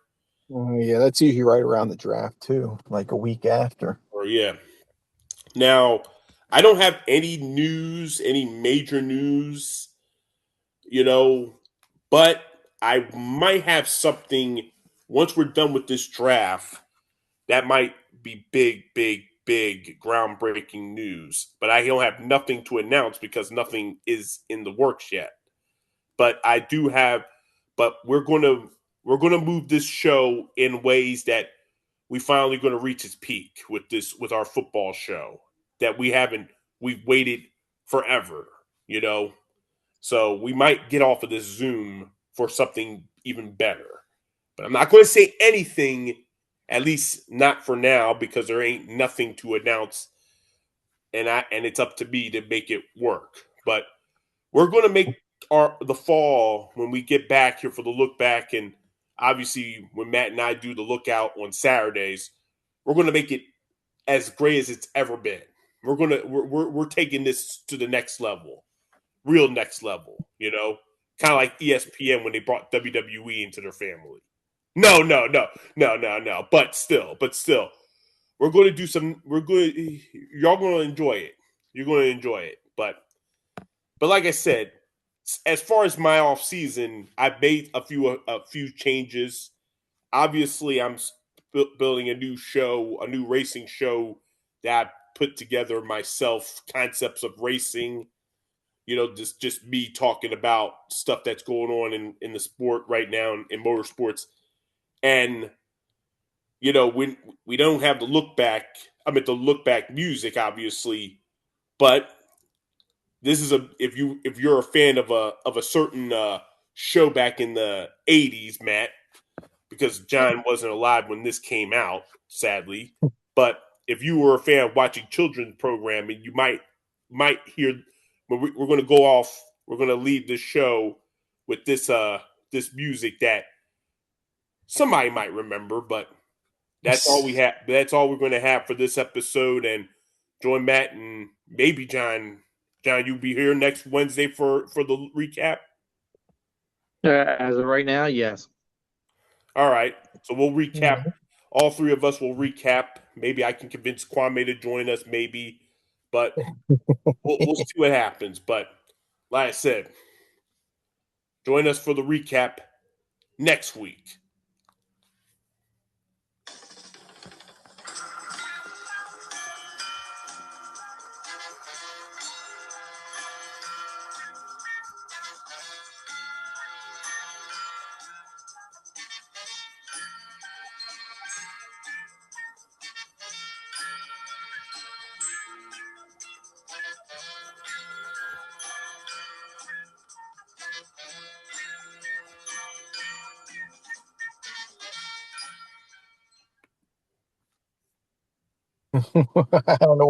Yeah, that's usually right around the draft too, like a week after. Or yeah. Now, I don't have any news, any major news, you know, but I might have something once we're done with this draft that might be big, big, big, groundbreaking news. But I don't have nothing to announce because nothing is in the works yet. But I do have. But we're gonna move this show in ways that we finally going to reach its peak with our football show that we've waited forever, you know. So we might get off of this Zoom for something even better. But I'm not going to say anything, at least not for now, because there ain't nothing to announce, and it's up to me to make it work. But we're going to make the fall when we get back here for the look back, and obviously when Matt and I do the lookout on Saturdays, we're going to make it as great as it's ever been. We're taking this to the next level, real next level. Kind of like ESPN when they brought WWE into their family. No, no, no, no, no, no. But still, we're going to do some. We're going. Y'all going to enjoy it. You're going to enjoy it. But like I said, as far as my off season, I've made a few changes. Obviously, I'm building a new show, a new racing show that I put together myself. Concepts of racing. Just me talking about stuff that's going on in the sport right now in motorsports. And when we don't have the look back, the look back music, obviously, but this is if you're a fan of a certain show back in the '80s, Matt, because John wasn't alive when this came out, sadly. But if you were a fan of watching children's programming, you might hear. But we're going to go off. We're going to leave this show with this music that somebody might remember, but that's all we have. That's all we're going to have for this episode. And join Matt and maybe John. John, you'll be here next Wednesday for the recap. As of right now, yes. All right. So we'll recap. Mhm. All 3 of us will recap. Maybe I can convince Kwame to join us. Maybe, but we'll see what happens. But like I said, join us for the recap next week. I don't know